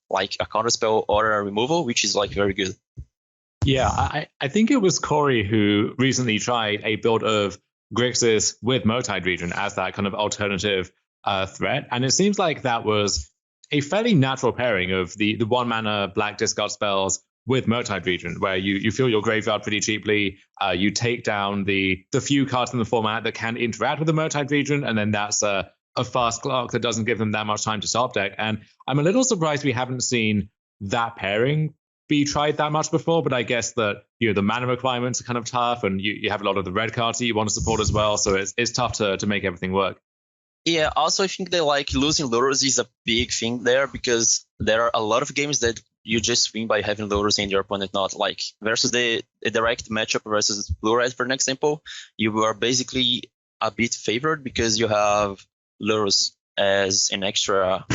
like a counterspell or a removal, which is like very good.
Yeah, I think it was Corey who recently tried a build of Grixis with Merktide Regent as that kind of alternative threat, and it seems like that was a fairly natural pairing of the 1-mana black discard spells with Merktide Regent, where you fill your graveyard pretty cheaply, you take down the few cards in the format that can interact with the Merktide Regent, and then that's a fast clock that doesn't give them that much time to top deck. And I'm a little surprised we haven't seen that pairing be tried that much before, but I guess that the mana requirements are kind of tough, and you have a lot of the red cards that you want to support as well, so it's tough to make everything work.
Yeah, also I think that like losing lures is a big thing there, because there are a lot of games that you just win by having Lurus and your opponent not. Like versus the direct matchup versus Blue Red, for an example, you are basically a bit favored because you have Lurus as an extra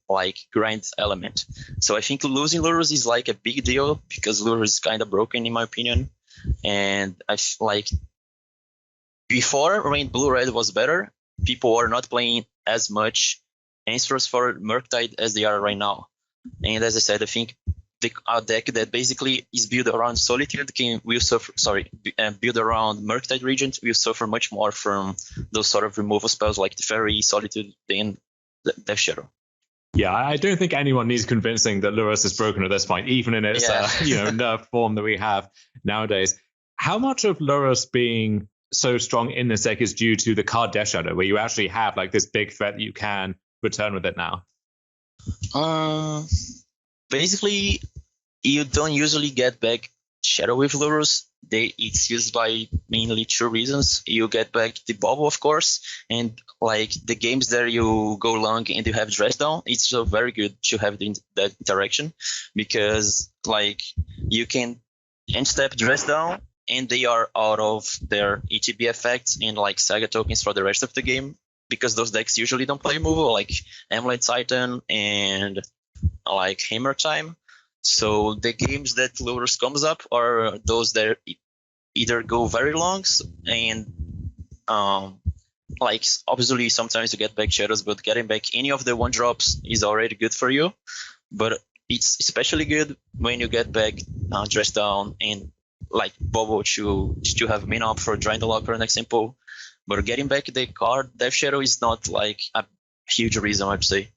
like grind element. So I think losing Lurus is like a big deal because Lurus is kind of broken in my opinion. And I like before when Blue Red was better, people were not playing as much answers for Merktide as they are right now. And as I said, I think a deck that basically is built around Solitude built around Merktide Regent will suffer much more from those sort of removal spells like the Fairy, Solitude, than Death Shadow.
Yeah, I don't think anyone needs convincing that Lurus is broken at this point, even in its nerf form that we have nowadays. How much of Lurus being so strong in this deck is due to the card Death Shadow, where you actually have like this big threat that you can return with it now?
Basically, you don't usually get back Shadow with Lurus. It's used by mainly two reasons. You get back the bubble, of course, and like the games that you go long and you have dress down, it's so very good to have that interaction because like you can end step dress down and they are out of their ETB effects and like Saga tokens for the rest of the game because those decks usually don't play removal like Amulet Titan and like Hammer Time. So the games that Lurus comes up are those that either go very long and like obviously sometimes you get back shadows, but getting back any of the one drops is already good for you. But it's especially good when you get back dress down and like bubble to still have min up for Drain the Lock, for an example. But getting back the card Death Shadow is not like a huge reason, I'd say.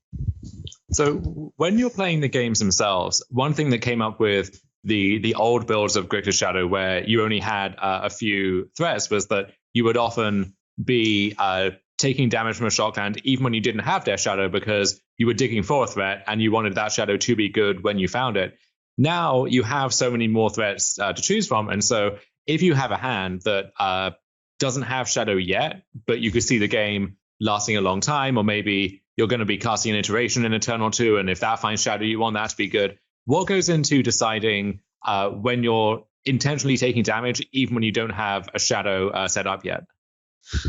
So when you're playing the games themselves, one thing that came up with the old builds of Grixis Shadow, where you only had a few threats, was that you would often be taking damage from a shotgun even when you didn't have Death Shadow because you were digging for a threat and you wanted that shadow to be good when you found it. Now you have so many more threats to choose from, and so if you have a hand that doesn't have Shadow yet, but you could see the game lasting a long time, or maybe you're going to be casting an iteration in a turn or two, and if that finds Shadow, you want that to be good. What goes into deciding when you're intentionally taking damage, even when you don't have a Shadow set up yet?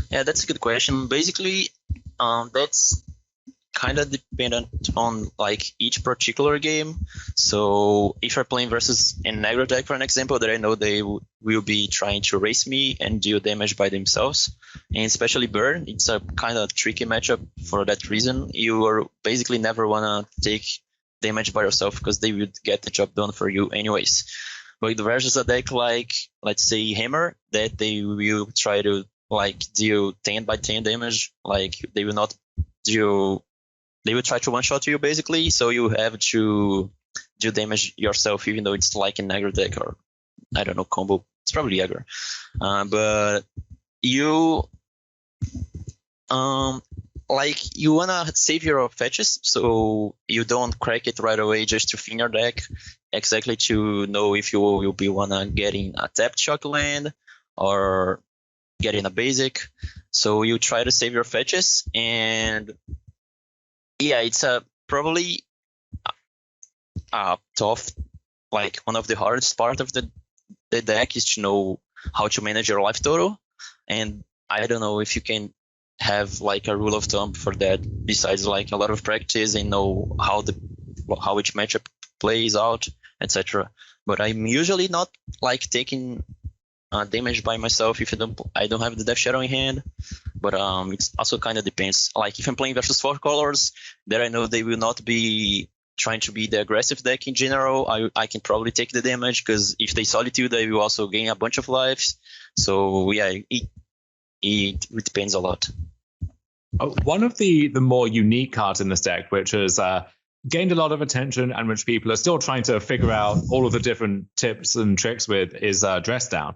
Yeah, that's a good question. Basically, that's kind of dependent on like each particular game. So if you're playing versus an aggro deck, for an example, that I know they will be trying to race me and deal damage by themselves, and especially Burn, it's a kind of tricky matchup for that reason. You are basically never want to take damage by yourself because they would get the job done for you anyways. But versus a deck like, let's say, Hammer, that they will try to like deal 10 by 10 damage, like they will not do. They will try to one-shot you, basically, so you have to do damage yourself, even though it's like an aggro deck or, I don't know, combo. It's probably aggro. But you, you want to save your fetches, so you don't crack it right away just to thin your deck, exactly to know if you will be want to get in a tapped shock land or get in a basic. So you try to save your fetches, and yeah, it's probably tough. Like one of the hardest part of the deck is to know how to manage your life total. And I don't know if you can have like a rule of thumb for that besides like a lot of practice and know how each matchup plays out, etc. But I'm usually not like taking damage by myself if I don't have the Death Shadow in hand. But it also kind of depends. Like if I'm playing versus 4 colors, there I know they will not be trying to be the aggressive deck in general. I can probably take the damage because if they Solitude, they will also gain a bunch of lives. So yeah, it depends a lot.
One of the more unique cards in this deck, which has gained a lot of attention and which people are still trying to figure out all of the different tips and tricks with, is Dress Down.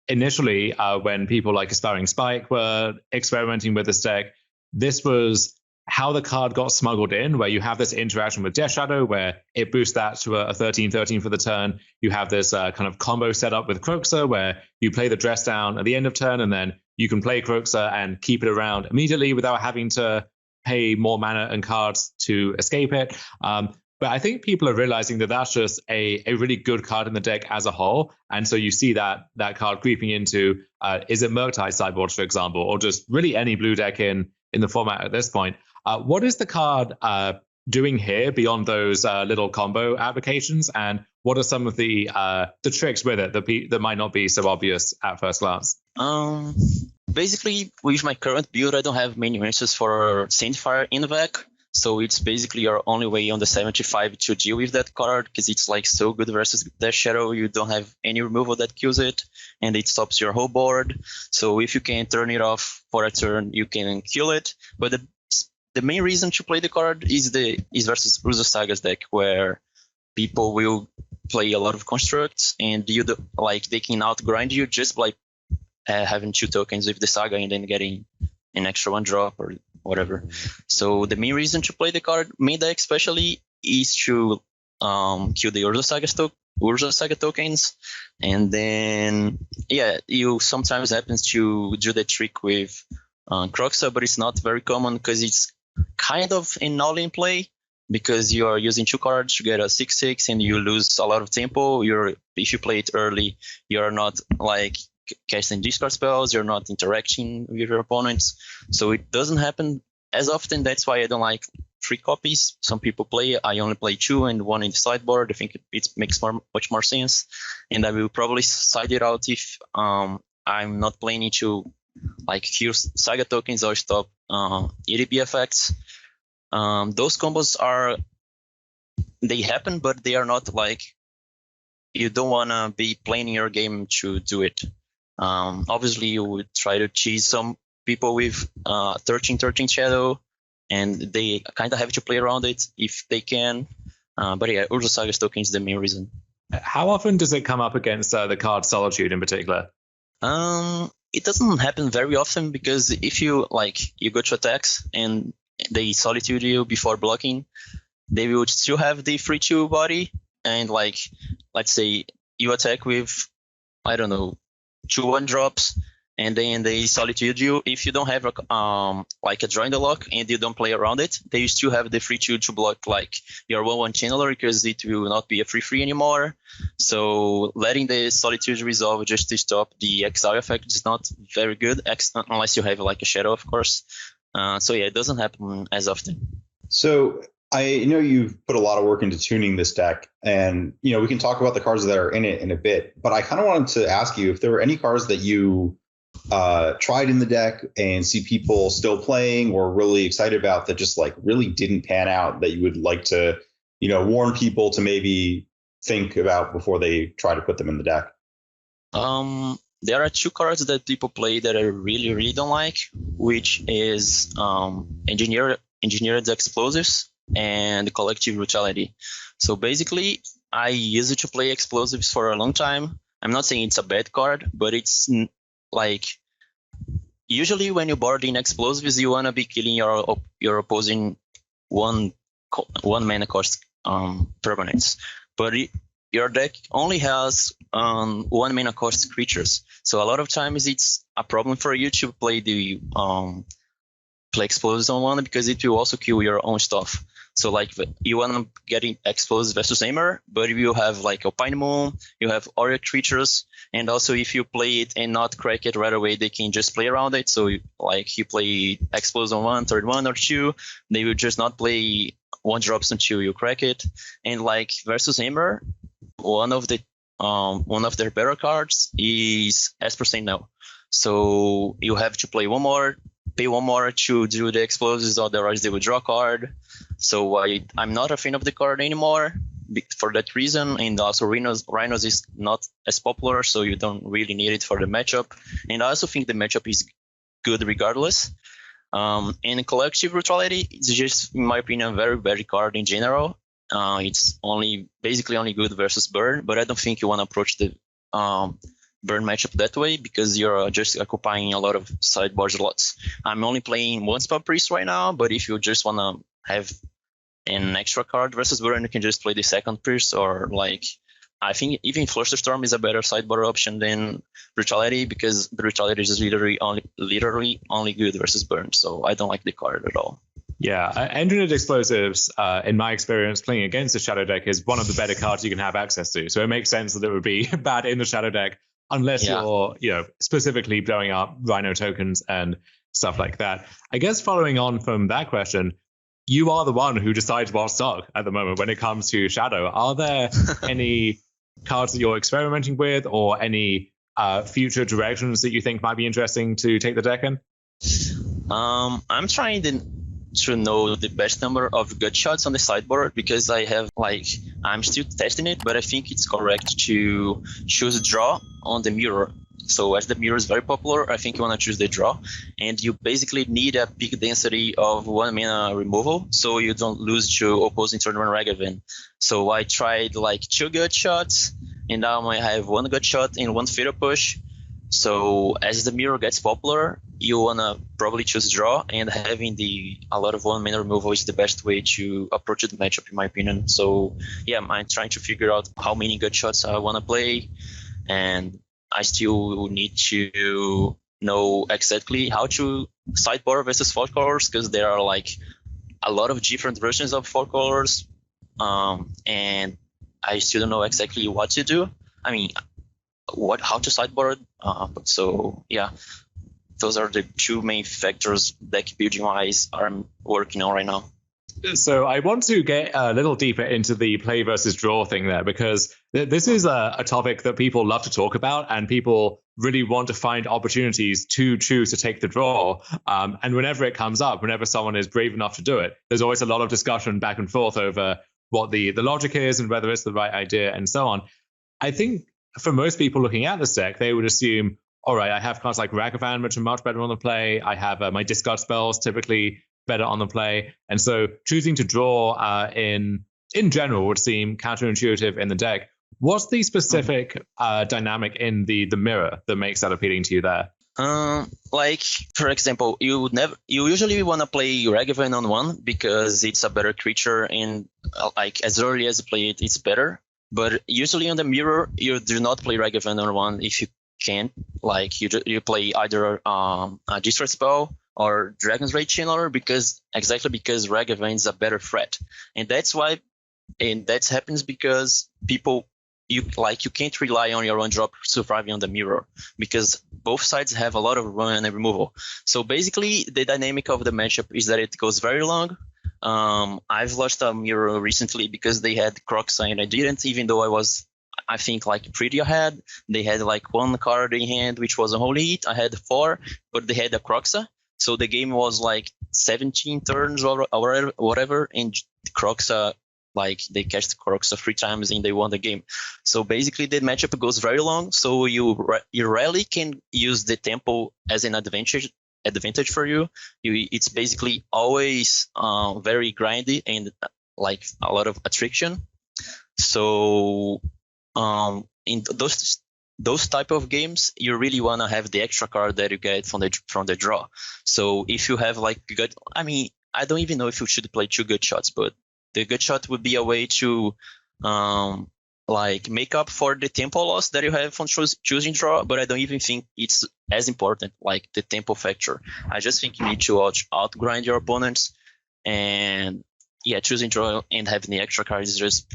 Initially, when people like Aspiring Spike were experimenting with this deck, this was how the card got smuggled in, where you have this interaction with Death Shadow, where it boosts that to a 13-13 for the turn. You have this kind of combo set up with Croxa, where you play the Dress Down at the end of turn, and then you can play Croxa and keep it around immediately without having to pay more mana and cards to escape it. But I think people are realizing that that's just a really good card in the deck as a whole. And so you see that card creeping into, is it Merktide sideboards, for example, or just really any blue deck in the format at this point. What is the card doing here beyond those little combo applications? And what are some of the tricks with it that might not be so obvious at first glance?
Basically, with my current build, I don't have many answers for Sandfire in the deck. So it's basically your only way on the 75 to deal with that card, because it's like so good versus Death Shadow. You don't have any removal that kills it, and it stops your whole board. So if you can turn it off for a turn, you can kill it. But the main reason to play the card is versus Urza Saga's deck, where people will play a lot of constructs, and they can outgrind you just by having 2 tokens with the Saga and then getting an extra 1-drop or whatever. So the main reason to play the card, main deck especially, is to kill the Urza Saga tokens. And then, you sometimes happens to do the trick with Croxa, but it's not very common because it's kind of an all-in play, because you are using 2 cards to get a 6/6 and you lose a lot of tempo. If you play it early, you're not like casting discard spells, you're not interacting with your opponents, so it doesn't happen as often. That's why I don't like 3 copies. Some people play, I only play 2 and 1 in the sideboard. I think it makes much more sense, and I will probably side it out if I'm not planning to like kill Saga tokens or stop EDB effects. Those combos they happen, but they are not like, you don't want to be playing your game to do it. Obviously, you would try to cheese some people with 13/13 Shadow, and they kind of have to play around it if they can. But Urza Saga's token is the main reason.
How often does it come up against the card Solitude in particular?
It doesn't happen very often, because if you go to attacks and they Solitude you before blocking, they will still have the 3/2 body, and let's say you attack with, I don't know, 2 1-drops, and then they Solitude you. If you don't have a draw in the lock and you don't play around it, they still have the 3/2 to block your 1/1 channeler, because it will not be a 3/3 anymore. So letting the Solitude resolve just to stop the exile effect is not very good, unless you have a shadow, of course. It doesn't happen as often.
So I know you've put a lot of work into tuning this deck, and we can talk about the cards that are in it in a bit, but I kind of wanted to ask you if there were any cards that you tried in the deck and see people still playing or really excited about that just really didn't pan out, that you would like to warn people to maybe think about before they try to put them in the deck.
There are 2 cards that people play that I really, really don't like, which is Engineered Explosives and Collective Brutality. So basically, I used to play Explosives for a long time. I'm not saying it's a bad card, but it's usually when you board in Explosives, you want to be killing your opposing one mana cost permanents. But your deck only has 1 mana cost creatures. So a lot of times it's a problem for you to play play Explosives on 1, because it will also kill your own stuff. So you want to get Explosives versus Aimer, but you have Alpine Moon, you have Aura creatures, and also if you play it and not crack it right away, they can just play around it. So you play Explosives on 1, third 1 or 2, they will just not play 1-drops until you crack it. And versus Aimer, one of their better cards is Esper Now. So you have to play 1 more, pay 1 more to do the Explosives, otherwise they will draw a card. So I'm not a fan of the card anymore for that reason. And also Rhinos is not as popular, so you don't really need it for the matchup. And I also think the matchup is good regardless. And Collective Brutality is just, in my opinion, a very bad card in general. It's basically only good versus Burn, but I don't think you want to approach the Burn matchup that way, because you're just occupying a lot of sideboard slots. I'm only playing 1 Spell Priest right now, but if you just want to have an extra card versus Burn, you can just play the 2nd Priest, or I think even Flusterstorm is a better sideboard option than Brutality, because Brutality is literally only good versus Burn, so I don't like the card at all.
Yeah, Engineered Explosives, in my experience, playing against the Shadow deck is one of the better cards you can have access to. So it makes sense that it would be bad in the Shadow deck unless you're, specifically blowing up Rhino tokens and stuff like that. I guess following on from that question, you are the one who decides what's dark at the moment when it comes to Shadow. Are there any cards that you're experimenting with or any future directions that you think might be interesting to take the deck in?
I'm trying to know the best number of gut shots on the sideboard because I'm still testing it, but I think it's correct to choose a draw on the mirror. So as the mirror is very popular, I think you want to choose the draw, and you basically need a big density of 1 mana removal so you don't lose to opposing turn 1 Ragavan. So I tried 2 gut shots, and now I have 1 gut shot and 1 fatal push. So as the mirror gets popular, you wanna probably choose draw, and having a lot of 1 mana removal is the best way to approach the matchup, in my opinion. So yeah, I'm trying to figure out how many gut shots I wanna play, and I still need to know exactly how to sideboard versus 4 colors because there are a lot of different versions of 4 colors, and I still don't know exactly what to do. I mean, how to sideboard. So yeah, those are the 2 main factors deck building wise I'm working on right now.
So I want to get a little deeper into the play versus draw thing there, because this is a topic that people love to talk about, and people really want to find opportunities to choose to take the draw. And whenever it comes up, whenever someone is brave enough to do it, there's always a lot of discussion back and forth over what the logic is and whether it's the right idea and so on. I think for most people looking at this deck, they would assume, all right, I have cards like Ragavan, which are much better on the play. I have my discard spells typically better on the play. And so choosing to draw in general would seem counterintuitive in the deck. What's the specific dynamic in the mirror that makes that appealing to you there?
For example, you usually want to play Ragavan on 1 because it's a better creature, and as early as you play it, it's better. But usually on the mirror, you do not play Ragavan on 1 if you can't. You play either a Destroy spell or Dragon's Rage Channeler because Ragavan is a better threat, and that's why. And that happens because you can't rely on your one drop surviving on the mirror because both sides have a lot of run and removal. So basically, the dynamic of the matchup is that it goes very long. I've lost a mirror recently because they had Croxa and I didn't, even though I was, I think, pretty ahead. They had 1 card in hand, which was a holy hit. I had 4, but they had a Croxa. So the game was 17 turns or whatever, and Croxa, they cast Croxa 3 times and they won the game. So basically the matchup goes very long. So you rarely can use the tempo as an advantage for you. It's basically always very grindy and a lot of attrition. So in those type of games, you really want to have the extra card that you get from the draw. So if you have good, I mean, I don't even know if you should play 2 good shots, but the good shot would be a way to make up for the tempo loss that you have from choosing draw, but I don't even think it's as important the tempo factor. I just think you need to outgrind your opponents, and yeah, choosing draw and having the extra card is just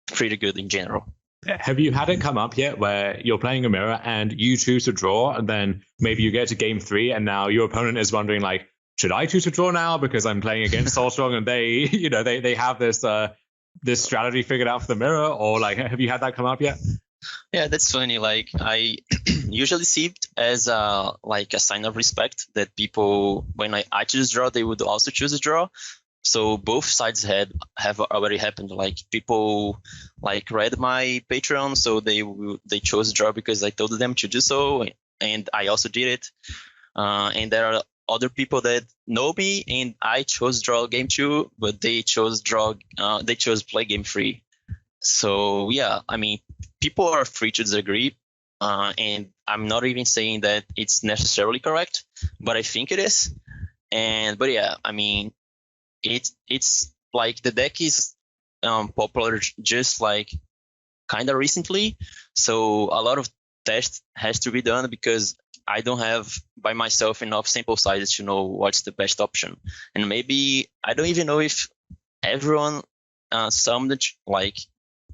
pretty good in general.
Have you had it come up yet where you're playing a mirror and you choose to draw, and then maybe you get to game 3 and now your opponent is wondering should I choose to draw now because I'm playing against SoulStrong and they have this strategy figured out for the mirror, or have you had that come up yet?
Yeah, that's funny. I usually see it as a sign of respect that people, when I choose draw, they would also choose a draw. So both sides have already happened. People read my Patreon, so they chose draw because I told them to do so, and I also did it. And there are other people that know me, and I chose draw game 2, but they chose play game 3. So yeah, I mean, people are free to disagree, and I'm not even saying that it's necessarily correct, but I think it is. But yeah, I mean, it's the deck is popular just kind of recently, so a lot of tests has to be done because I don't have by myself enough sample sizes to know what's the best option. And maybe I don't even know if everyone summed it, like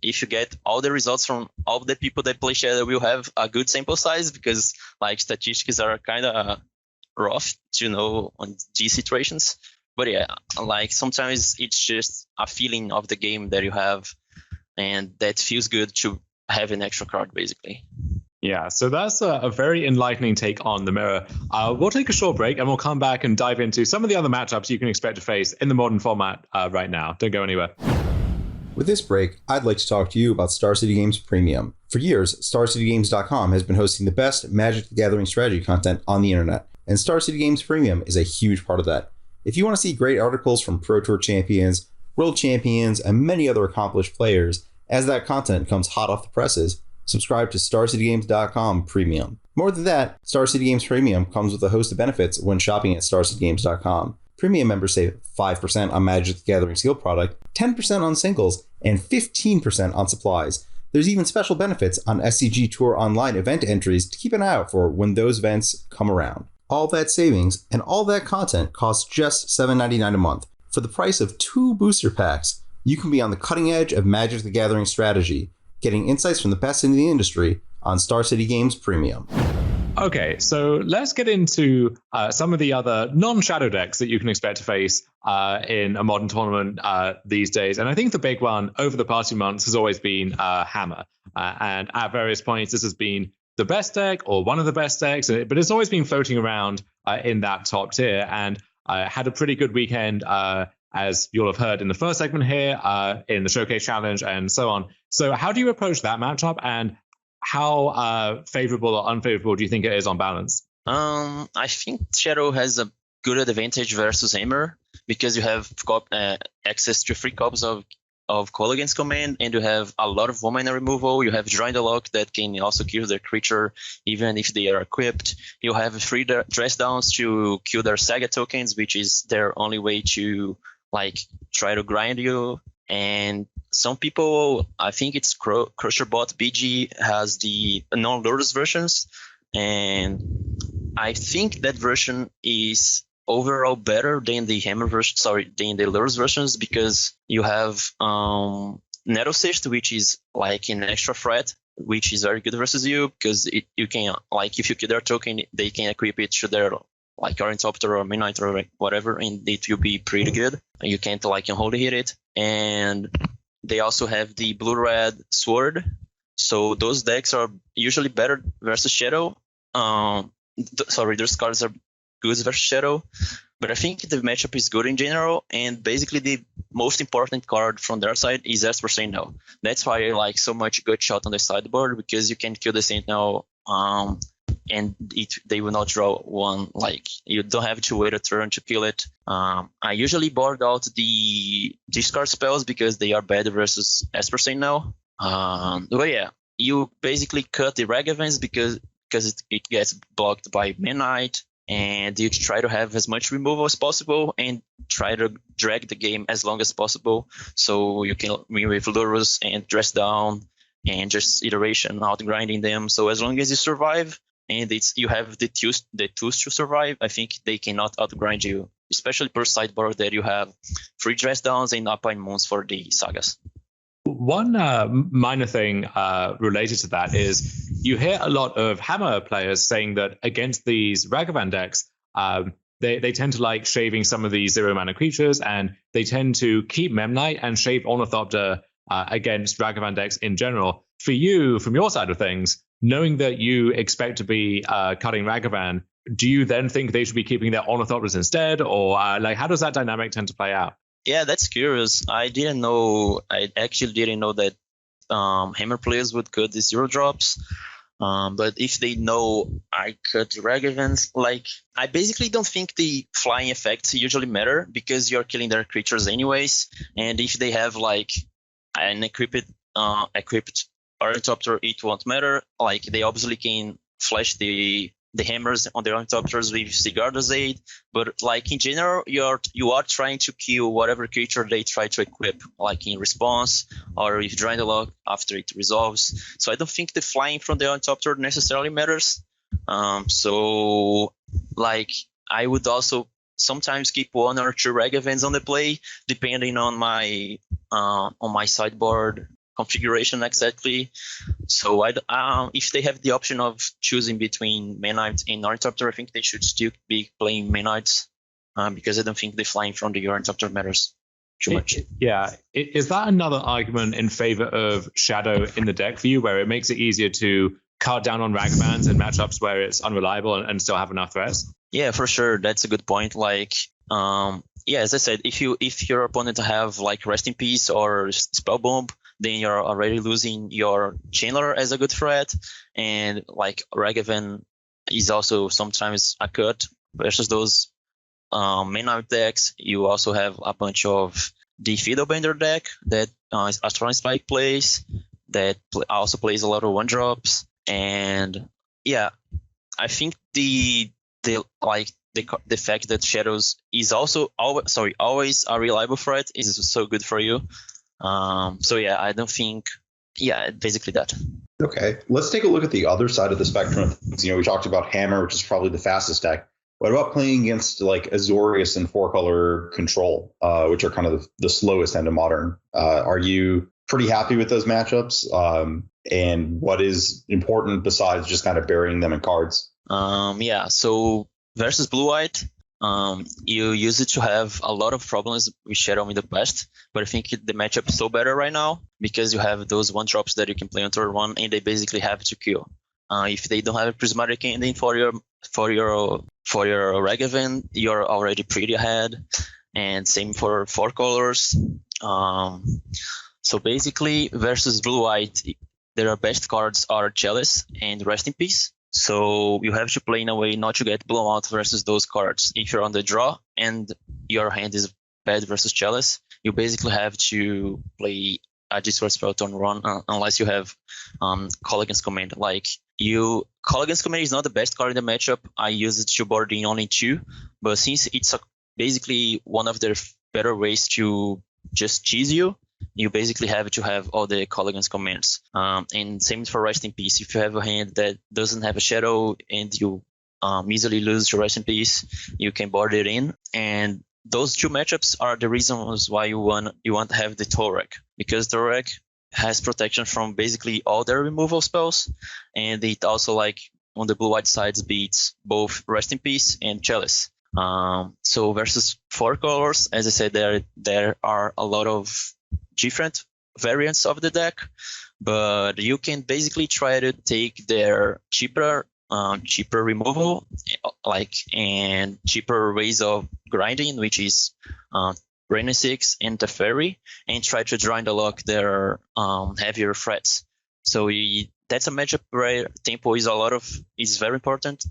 if you get all the results from all the people that play Shadow will have a good sample size, because like statistics are kind of rough to know on these situations. But yeah, like sometimes it's just a feeling of the game that you have, and that feels good to have an extra card basically.
Yeah, so that's a very enlightening take on the mirror. We'll take a short break and we'll come back and dive into some of the other matchups you can expect to face in the modern format right now. Don't go anywhere.
With this break, I'd like to talk to you about Star City Games Premium. For years, StarCityGames.com has been hosting the best Magic the Gathering strategy content on the internet, and Star City Games Premium is a huge part of that. If you want to see great articles from Pro Tour champions, world champions, and many other accomplished players, as that content comes hot off the presses, subscribe to StarCityGames.com Premium. More than that, Star City Games Premium comes with a host of benefits when shopping at StarCityGames.com. Premium members save 5% on Magic the Gathering sealed product, 10% on singles, and 15% on supplies. There's even special benefits on SCG Tour Online event entries to keep an eye out for when those events come around. All that savings and all that content costs just $7.99 a month. For the price of 2 booster packs, you can be on the cutting edge of Magic the Gathering strategy, getting insights from the best in the industry on Star City Games Premium.
Okay, so let's get into some of the other non-shadow decks that you can expect to face in a modern tournament these days. And I think the big one over the past few months has always been Hammer. And at various points, this has been the best deck or one of the best decks, but it's always been floating around in that top tier, and had a pretty good weekend, as you'll have heard in the first segment here, in the Showcase Challenge and so on. So how do you approach that matchup, and how favorable or unfavorable do you think it is on balance?
I think Shadow has a good advantage versus Hammer, because you have access to free copies of Colligan's Command, and you have a lot of mana removal. You have Drawing the Lock that can also kill their creature even if they are equipped. You have free dress downs to kill their Saga tokens, which is their only way to like try to grind you. And some people, I think it's Crusher Bot BG has the non-Lures versions, and I think that version is overall better than the Hammer version, than the Lures versions, because you have Nettlecyst, which is like an extra threat, which is very good versus you, because you can, like, if you kill their token, they can equip it to their like Ornithopter or Midnight or whatever, and it will be pretty good. You can't like unholy hit it. And they also have the blue-red sword, so those decks are usually better versus Shadow. Those cards are good versus Shadow, but I think the matchup is good in general, and basically the most important card from their side is Esper Sentinel. That's why I like so much Gut Shot on the sideboard, because you can kill the Sentinel, and they will not draw one. Like, you don't have to wait a turn to kill it. I usually board out the discard spells because they are bad versus Esper Sentinel. But yeah, you basically cut the Ragavans because it gets blocked by Midnight, and you try to have as much removal as possible and try to drag the game as long as possible, so you can win with Lurus and Dress Down and just iteration, out grinding them. So as long as you survive and you have the tools to survive, I think they cannot outgrind you, especially per sideboard that you have free Dress Downs and Alpine Moons for the Sagas.
One minor thing related to that is you hear a lot of Hammer players saying that against these Ragavan decks, they tend to like shaving some of these 0-mana creatures, and they tend to keep Memnite and shave Ornithopter against Ragavan decks in general. For you, from your side of things, knowing that you expect to be cutting Ragavan, do you then think they should be keeping their Ornithopters instead, or like how does that dynamic tend to play out?
Yeah, that's curious. I actually didn't know that Hammer players would cut the 0-drops. But if they know I cut Ragavans, like, I basically don't think the flying effects usually matter, because you're killing their creatures anyways. And if they have like an equipped Ornithopter, it won't matter. Like, they obviously can flash the hammers on the Ornithopters with Sigarda's aid, but like in general, you are trying to kill whatever creature they try to equip, like in response or if Drawing the Lock after it resolves. So I don't think the flying from the Ornithopter necessarily matters. So like I would also sometimes keep 1 or 2 reg events on the play, depending on my sideboard configuration exactly. So if they have the option of choosing between Manite and Ornithopter, I think they should still be playing Manites, because I don't think the flying from the Ornithopter matters too much.
Is that another argument in favor of Shadow in the deck for you, where it makes it easier to cut down on Ragavan's in matchups where it's unreliable and still have enough threats?
Yeah, for sure. That's a good point. Like, as I said, if your opponent have like Rest in Peace or Spell Bomb, then you're already losing your Channeler as a good threat, and like Ragavan is also sometimes a cut versus those main out decks. You also have a bunch of the Fiddlebender deck that Astron Spike plays, that also plays a lot of 1-drops, and yeah, I think the fact that Shadows is also always a reliable threat is so good for you. I don't think, basically that.
Okay, let's take a look at the other side of the spectrum. We talked about Hammer, which is probably the fastest deck. What about playing against like Azorius and 4-color Control, which are kind of the slowest end of Modern? Are you pretty happy with those matchups? And what is important besides just kind of burying them in cards?
So versus Blue-White, you used to have a lot of problems with Shadow in the past, but I think the matchup is so better right now because you have those 1-drops that you can play on turn 1, and they basically have to kill. If they don't have a Prismatic Ending for your Ragavan, you're already pretty ahead, and same for 4 colors. So basically, versus Blue-White, their best cards are Chalice and Rest in Peace. So you have to play in a way not to get blown out versus those cards. If you're on the draw and your hand is bad versus Chalice, you basically have to play a Destroy Spell turn 1 unless you have Call Against Command. Call Against Command is not the best card in the matchup. I use it to board in only 2, but since it's basically one of their better ways to just cheese you basically have to have all the Call Against commands. And same for Rest in Peace. If you have a hand that doesn't have a Shadow and you easily lose to Rest in Peace, you can board it in. And those 2 matchups are the reasons why you want to have the Torek, because Torek has protection from basically all their removal spells, and it also on the Blue-White sides beats both Rest in Peace and Chalice. So versus 4 colors, as I said, there are a lot of different variants of the deck, but you can basically try to take their cheaper removal, and cheaper ways of grinding, which is Rainy 6 and Teferi, and try to draw and lock their heavier threats. So that's a matchup where tempo is very important.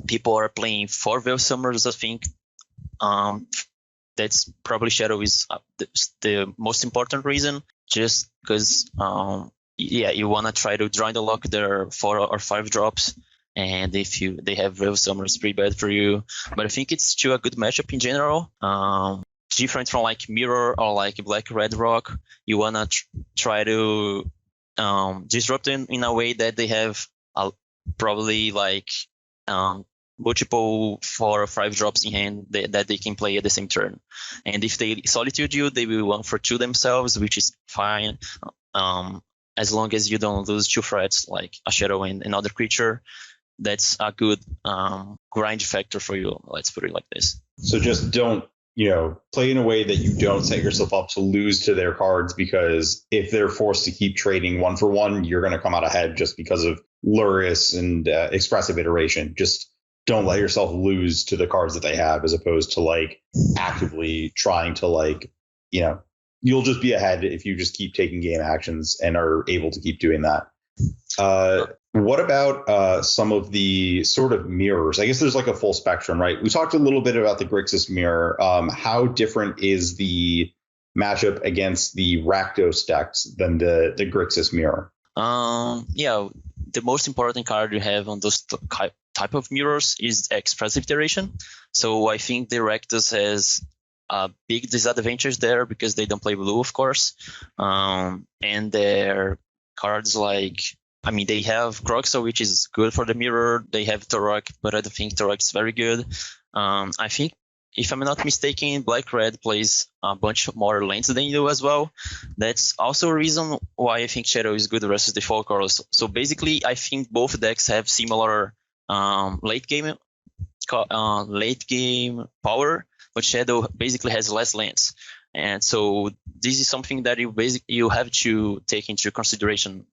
People are playing 4 Veil Summers, I think. That's probably Shadow is the most important reason, just because you want to try to draw and lock their 4 or 5 drops, and if they have Veil Summer, it's pretty bad for you. But I think it's still a good matchup in general. Different from Mirror or Black Red Rock, you want to try to disrupt them in a way that they have probably multiple 4 or 5 drops in hand that they can play at the same turn. And if they Solitude you, they will 1-for-2 themselves, which is fine, as long as you don't lose 2 threats like a Shadow and another creature. That's a good grind factor for you, let's put it like this.
So just don't play in a way that you don't set yourself up to lose to their cards, because if they're forced to keep trading 1-for-1, you're going to come out ahead just because of Luris and Expressive Iteration. Just don't let yourself lose to the cards that they have, as opposed to actively trying to you'll just be ahead if you just keep taking game actions and are able to keep doing that. What about some of the sort of mirrors? I guess there's a full spectrum, right? We talked a little bit about the Grixis mirror. How different is the matchup against the Rakdos decks than the Grixis mirror?
The most important card you have on those type of mirrors is Expressive Iteration. So I think the Rakdos has big disadvantages there because they don't play blue, of course. And their cards I mean, they have Croxa, which is good for the mirror. They have Torok, but I don't think Torok is very good. I think, if I'm not mistaken, Black-Red plays a bunch more lanes than you do as well. That's also a reason why I think Shadow is good versus the Fall Colors. So basically, I think both decks have similar late game power, but Shadow basically has less lands. And so this is something that you have to take into consideration.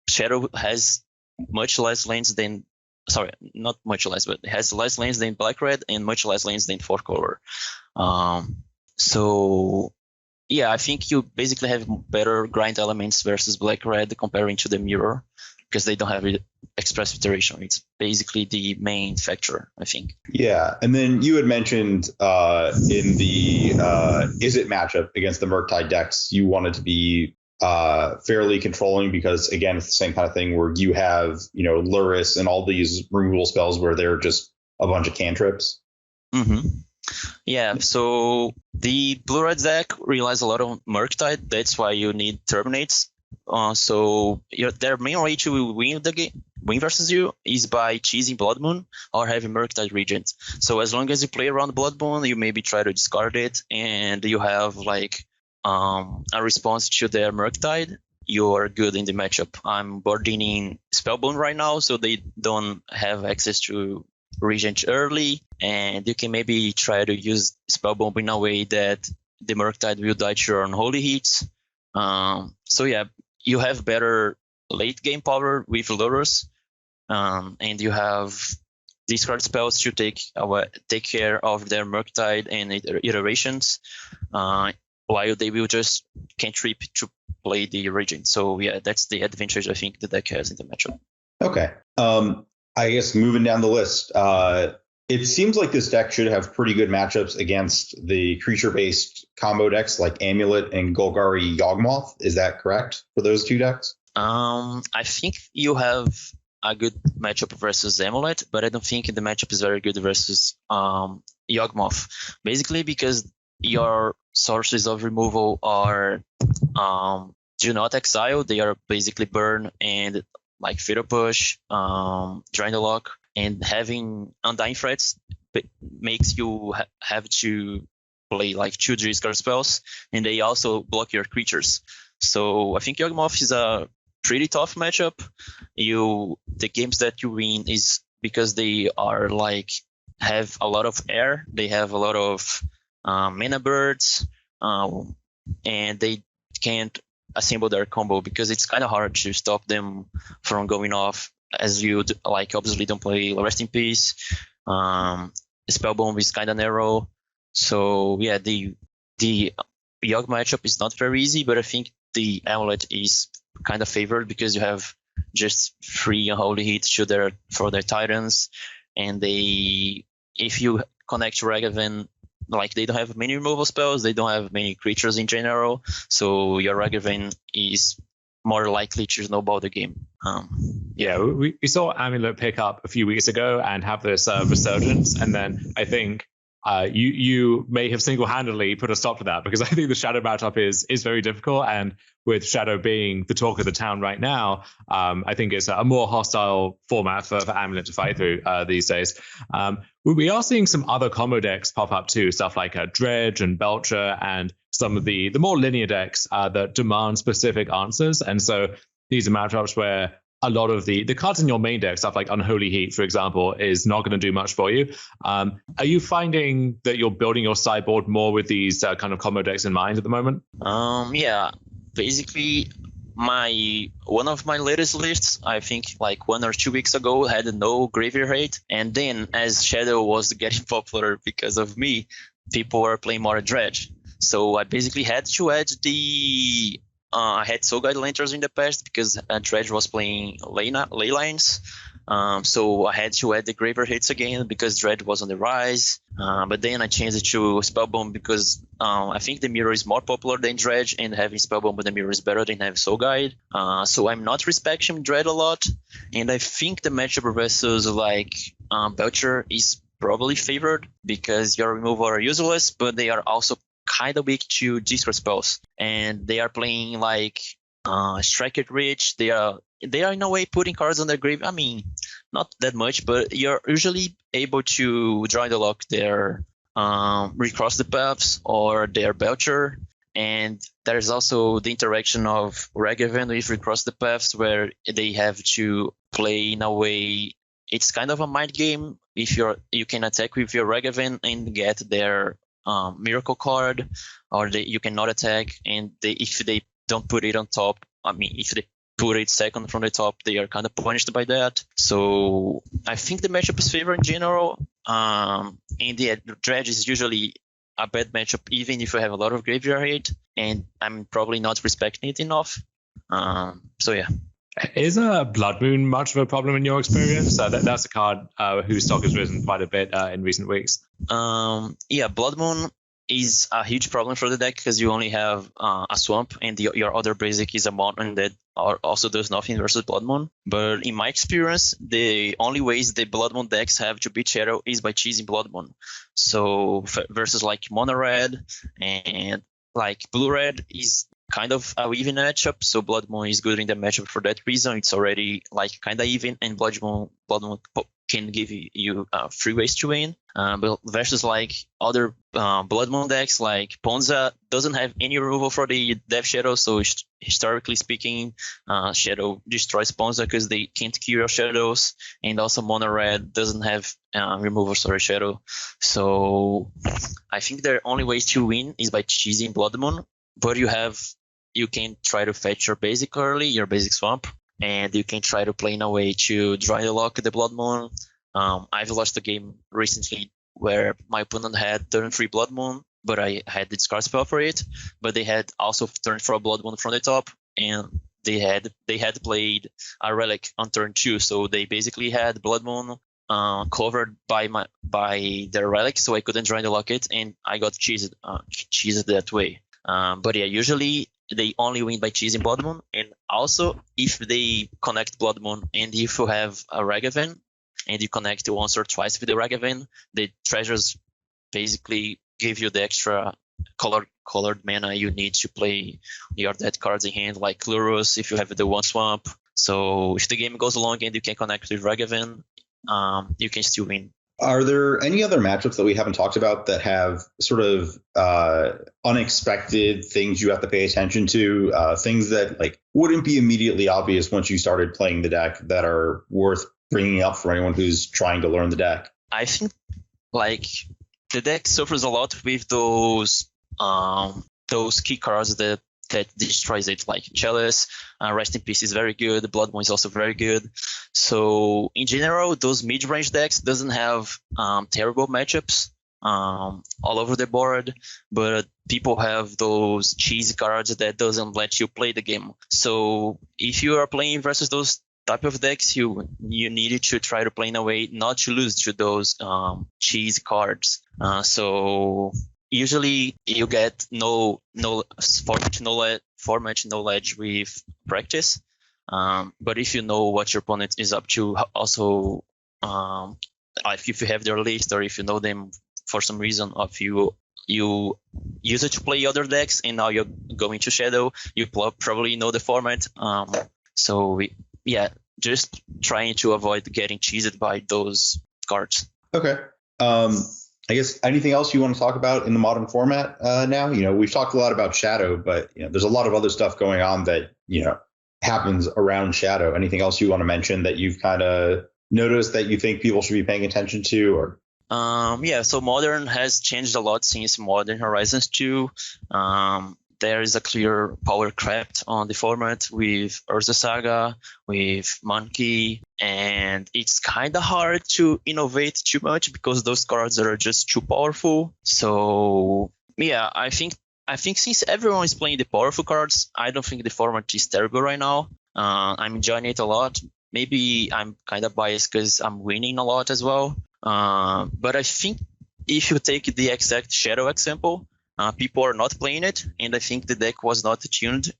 Shadow has much less lanes than, sorry, not much less, but it has less lanes than Black-Red and much less lanes than 4-color. So yeah, I think you basically have better grind elements versus Black-Red comparing to the mirror, because they don't have express iteration. It's basically the main factor, I think.
Yeah, and then you had mentioned in the Izzet matchup against the Merktide decks, you wanted to be fairly controlling because, again, it's the same kind of thing where you have, Luris and all these removal spells where they're just a bunch of cantrips.
Mm-hmm. Yeah, so the blue-red deck relies a lot on Merktide. That's why you need Terminates. So their main way to win the game, win versus you, is by cheesing Blood Moon or having Merktide Regent. So as long as you play around Blood Moon, you maybe try to discard it, and you have like a response to their Merktide, you are good in the matchup. I'm boarding in Spellbone right now, so they don't have access to Regent early, and you can maybe try to use Spellbomb in a way that the Merktide will die to your unholy hits. So yeah, you have better late game power with Lurus, and you have discard spells to take care of their Merktide and iterations, while they will just cantrip to play the Regent. So yeah, that's the advantage I think the deck has in the matchup.
Okay. I guess moving down the list, it seems like this deck should have pretty good matchups against the creature-based combo decks like Amulet and Golgari Yogmoth. Is that correct for those two decks?
I think you have a good matchup versus Amulet, but I don't think the matchup is very good versus Yogmoth. Basically because your sources of removal are do not exile. They are basically burn and like Fatal Push, Drain the Lock, and having Undying Threats makes you have to play like 2 discard spells, and they also block your creatures. So I think Yogmoth is a pretty tough matchup. The games that you win is because they are like have a lot of air. They have a lot of mana birds, and they can't assemble their combo because it's kind of hard to stop them from going off, as you like obviously don't play Rest in Peace. Spellbomb is kind of narrow, so yeah, the Yogg matchup is not very easy, but I think the Amulet is kind of favored because you have just 3 unholy hits for their Titans, and if you connect Ragavan, like they don't have many removal spells, they don't have many creatures in general, so your Ragavan is more likely to snowball the game.
Yeah, we saw Amulet pick up a few weeks ago and have this resurgence, and then I think you may have single-handedly put a stop to that, because I think the Shadow matchup is very difficult, and with Shadow being the talk of the town right now, I think it's a more hostile format for Amulet to fight through these days. We are seeing some other combo decks pop up too, stuff like Dredge and Belcher, and some of the more linear decks that demand specific answers. And so these are matchups where a lot of the cards in your main deck, stuff like Unholy Heat, for example, is not going to do much for you. Are you finding that you're building your sideboard more with these kind of combo decks in mind at the moment?
Yeah, basically one of my latest lists, I think like 1 or 2 weeks ago, had no graveyard hate, and then as Shadow was getting popular because of me, people were playing more Dredge. So I basically had to add I had Soul Guide Lanterns in the past because Dredge was playing ley lines. So I had to add the graveyard hits again because Dredge was on the rise. But then I changed it to Spellbomb because I think the mirror is more popular than Dredge, and having Spellbomb with the mirror is better than having Soul Guide. So I'm not respecting Dredge a lot, and I think the matchup versus like Belcher is probably favored because your removal are useless, but they are also kind of weak to discard spells, and they are playing like Strike It Rich. They are they are in a way putting cards on their grave. I mean, not that much, but you're usually able to draw the lock their Recross the Paths or their Belcher. And there's also the interaction of Ragavan with Recross the Paths, where they have to play in a way. It's kind of a mind game. If you can attack with your Ragavan and get their Miracle card, or you cannot attack, and if they don't put it on top, I mean, if they put it second from the top, they are kind of punished by that. So I think the matchup is favored in general. And the Dredge is usually a bad matchup, even if you have a lot of graveyard hate, and I'm probably not respecting it enough. So yeah.
Is Blood Moon much of a problem in your experience? That's a card whose stock has risen quite a bit in recent weeks.
Yeah, Blood Moon is a huge problem for the deck because you only have a swamp, and your other basic is a mountain that also does nothing versus Blood Moon. But in my experience, the only ways the Blood Moon decks have to beat Shadow is by cheesing Blood Moon. So versus like Mono Red and like Blue Red is kind of a even matchup, so Blood Moon is good in the matchup for that reason. It's already like kind of even, and Blood Moon can give you 3 ways to win. But versus like other Blood Moon decks, like Ponza doesn't have any removal for the Death Shadow, so historically speaking, Shadow destroys Ponza because they can't kill your shadows, and also Mono Red doesn't have removal for Shadow. So I think the only ways to win is by cheesing Blood Moon, but you can try to fetch your basic early, your basic swamp, and you can try to play in a way to dry the lock the Blood Moon. I've lost a game recently where my opponent had turn 3 Blood Moon, but I had the discard spell for it. But they had also turn 4 Blood Moon from the top, and they had played a Relic on turn 2, so they basically had Blood Moon covered by their Relic, so I couldn't dry the locket, and I got cheesed that way. But yeah, usually they only win by cheesing Blood Moon, and also if they connect Blood Moon, and if you have a Ragavan and you connect once or twice with the Ragavan, the treasures basically give you the extra colored mana you need to play your dead cards in hand, like Lurus if you have the 1 swamp. So if the game goes along and you can connect with Ragavan, you can still win.
Are there any other matchups that we haven't talked about that have sort of unexpected things you have to pay attention to, things that like wouldn't be immediately obvious once you started playing the deck that are worth bringing up for anyone who's trying to learn the deck?
I think like the deck suffers a lot with those key cards that destroys it, like Chalice, Rest in Peace is very good, Blood Moon is also very good. So in general, those mid-range decks doesn't have terrible matchups all over the board, but people have those cheesy cards that doesn't let you play the game. So if you are playing versus those type of decks, you need to try to play in a way not to lose to those cheese cards. So usually you get no format knowledge with practice. But if you know what your opponent is up to, also if you have their list, or if you know them for some reason, if you use it to play other decks and now you're going to Shadow, you probably know the format. So yeah, just trying to avoid getting cheesed by those cards.
Okay. I guess anything else you want to talk about in the modern format now? We've talked a lot about Shadow, but there's a lot of other stuff going on that happens around Shadow. Anything else you want to mention that you've kind of noticed that you think people should be paying attention to? Or
so Modern has changed a lot since Modern Horizons 2. There is a clear power craft on the format with Urza Saga, with Monkey, and it's kind of hard to innovate too much because those cards are just too powerful. So yeah, I think since everyone is playing the powerful cards, I don't think the format is terrible right now. I'm enjoying it a lot. Maybe I'm kind of biased because I'm winning a lot as well. But I think if you take the exact Shadow example, people are not playing it, and I think the deck was not tuned.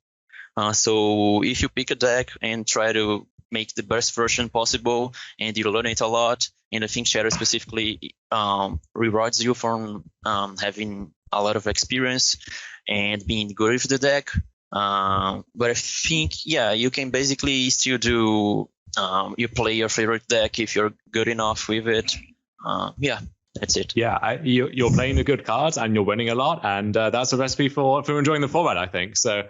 So if you pick a deck and try to make the best version possible, and you learn it a lot, and I think Shadow specifically rewards you from having a lot of experience and being good with the deck, But I think, you can basically still do, you play your favorite deck if you're good enough with it. That's it.
Yeah, you're playing the good cards and you're winning a lot, and that's a recipe for enjoying the format, I think. So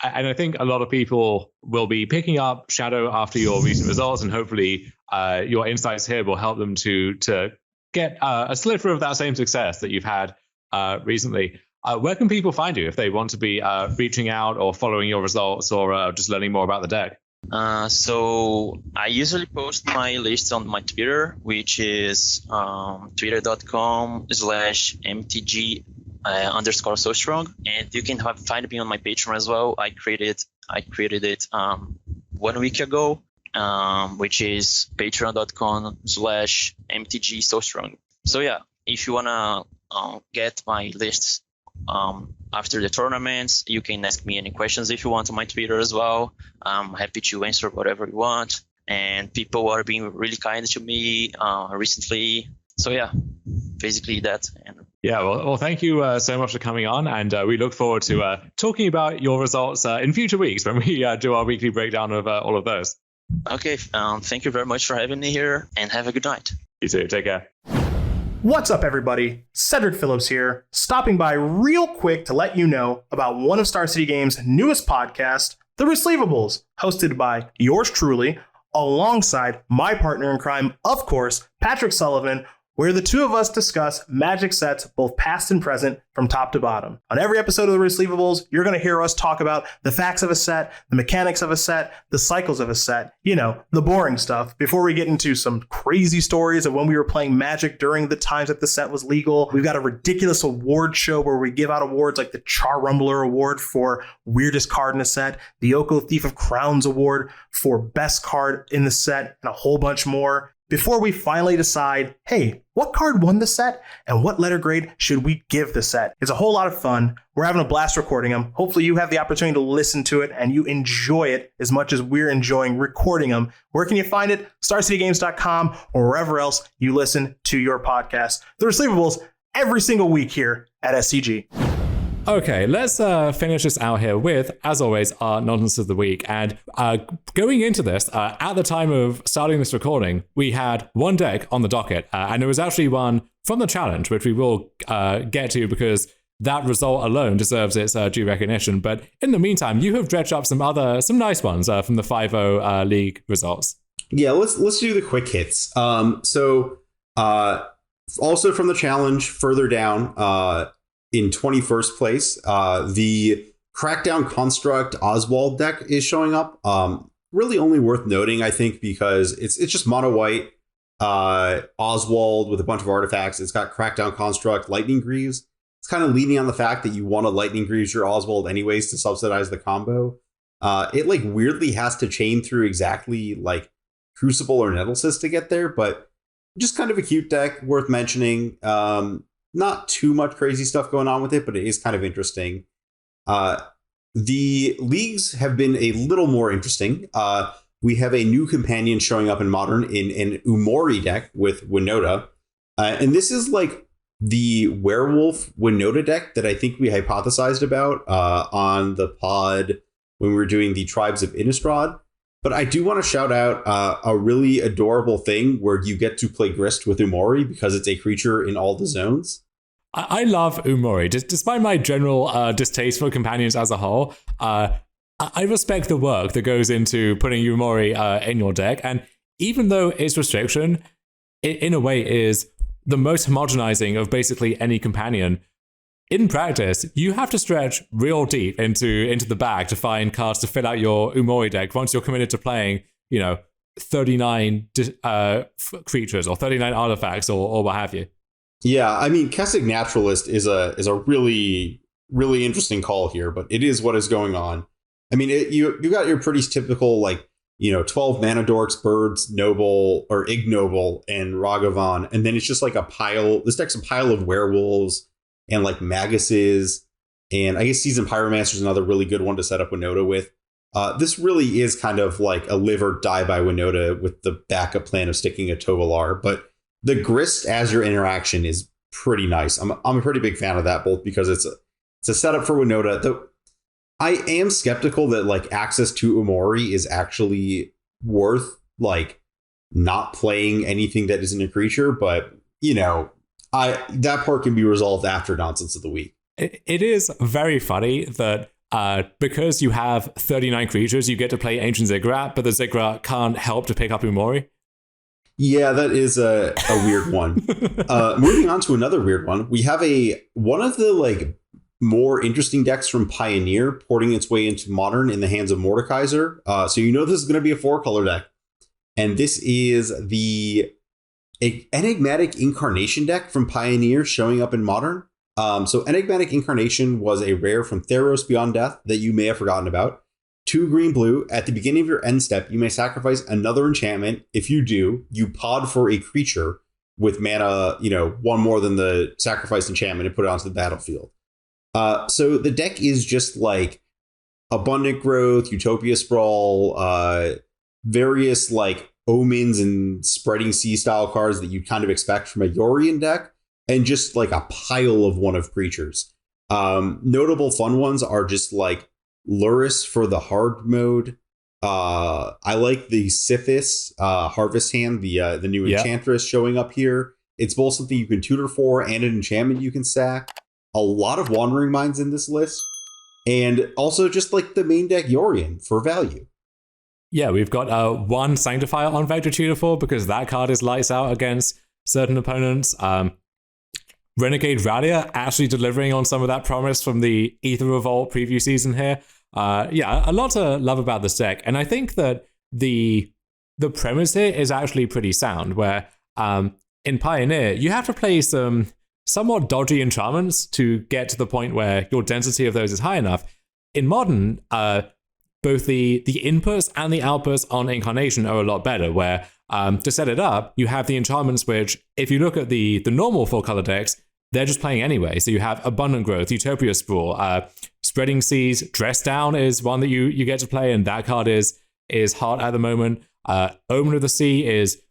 and I think a lot of people will be picking up Shadow after your recent results, and hopefully your insights here will help them to get a sliver of that same success that you've had recently. Where can people find you if they want to be reaching out or following your results or just learning more about the deck?
So I usually post my lists on my Twitter, which is twitter.com/MTG _ SoulStrong, and you can find me on my Patreon as well. I created it 1 week ago, which is patreon.com/MTG SoulStrong. So if you wanna get my lists after the tournaments, you can ask me any questions if you want on my Twitter as well. I'm happy to answer whatever you want, and people are being really kind to me recently. So basically that.
Well, thank you so much for coming on, and we look forward to talking about your results in future weeks when we do our weekly breakdown of all of those.
Okay, thank you very much for having me here, and have a good night.
You too, take care.
What's up, everybody? Cedric Phillips here, stopping by real quick to let you know about one of Star City Games' newest podcasts, The Receivables, hosted by yours truly, alongside my partner in crime, of course, Patrick Sullivan, where the two of us discuss Magic sets, both past and present, from top to bottom. On every episode of The Receivables, you're going to hear us talk about the facts of a set, the mechanics of a set, the cycles of a set, the boring stuff, before we get into some crazy stories of when we were playing Magic during the times that the set was legal. We've got a ridiculous award show where we give out awards like the Char Rumbler Award for weirdest card in a set, the Oko Thief of Crowns Award for best card in the set, and a whole bunch more, before we finally decide, hey, what card won the set and what letter grade should we give the set? It's a whole lot of fun. We're having a blast recording them. Hopefully you have the opportunity to listen to it and you enjoy it as much as we're enjoying recording them. Where can you find it? StarCityGames.com or wherever else you listen to your podcast. The Receivables every single week here at SCG.
Okay, let's finish this out here with, as always, our nonsense of the week. And going into this, at the time of starting this recording, we had one deck on the docket, and it was actually one from the challenge, which we will get to because that result alone deserves its due recognition. But in the meantime, you have dredged up some nice ones from the 5-0 league results.
Yeah, let's do the quick hits. Also from the challenge, further down. In 21st place, the Crackdown Construct Oswald deck is showing up. Really only worth noting, I think, because it's just mono white Oswald with a bunch of artifacts. It's got Crackdown Construct, Lightning Greaves. It's kind of leaning on the fact that you want to Lightning Greaves your Oswald anyways to subsidize the combo. It weirdly has to chain through exactly Crucible or Nettlecyst to get there, but just kind of a cute deck worth mentioning. Not too much crazy stuff going on with it, but it is kind of interesting. The leagues have been a little more interesting. We have a new companion showing up in Modern in an Umori deck with Winota. And this is the Werewolf Winota deck that I think we hypothesized about on the pod when we were doing the Tribes of Innistrad. But I do want to shout out a really adorable thing where you get to play Grist with Umori because it's a creature in all the zones.
I love Umori. Despite my general distaste for companions as a whole, I respect the work that goes into putting Umori in your deck. And even though its restriction, in a way, is the most homogenizing of basically any companion, in practice, you have to stretch real deep into the bag to find cards to fill out your Umori deck once you're committed to playing, 39 creatures or 39 artifacts or what have you.
Yeah, I mean, Kessig Naturalist is a really, really interesting call here, but it is what is going on. I mean, you got your pretty typical 12 mana dorks, birds, noble or ignoble, and Ragavan, and then it's just a pile. This deck's a pile of werewolves and Maguses, and I guess Seasoned Pyromancer is another really good one to set up Winota with. This really is kind of a live or die by Winota with the backup plan of sticking a Tovolar, but the Grist as your interaction is pretty nice. I'm a pretty big fan of that, both because it's a setup for Winota. Though I am skeptical that like access to Umori is actually worth like not playing anything that isn't a creature, but you know, that part can be resolved after Nonsense of the Week.
It is very funny that because you have 39 creatures, you get to play Ancient Ziggurat, but the Ziggurat can't help to pick up Umori.
Yeah, that is a weird one. Moving on to another weird one, we have one of the like more interesting decks from Pioneer porting its way into Modern in the hands of Mordekaiser. So you know this is going to be a 4-color deck, and this is the Enigmatic Incarnation deck from Pioneer showing up in Modern. So Enigmatic Incarnation was a rare from Theros Beyond Death that you may have forgotten about. 2 green-blue. At the beginning of your end step, you may sacrifice another enchantment. If you do, you pod for a creature with mana, 1 more than the sacrificed enchantment and put it onto the battlefield. So the deck is just like Abundant Growth, Utopia Sprawl, various like Omens and Spreading Sea style cards that you'd kind of expect from a Yorion deck, and just like a pile of one of creatures. Notable fun ones are just like Luris for the hard mode. I like the Sithis Harvest Hand, the new Enchantress showing up here. It's both something you can tutor for and an enchantment you can sack. A lot of Wandering Minds in this list. And also just like the main deck Yorion for value.
Yeah, we've got 1 Sanctifier on Vector Tutor for because that card is lights out against certain opponents. Renegade Rallier actually delivering on some of that promise from the Aether Revolt preview season here. A lot to love about this deck. And I think that the premise here is actually pretty sound, where in Pioneer, you have to play some somewhat dodgy enchantments to get to the point where your density of those is high enough. In Modern, both the inputs and the outputs on Incarnation are a lot better, where to set it up, you have the enchantments which, if you look at the normal 4-color decks, they're just playing anyway. So you have Abundant Growth, Utopia Sprawl, Spreading Seas, Dress Down is one that you get to play, and that card is hot at the moment. Omen of the Sea is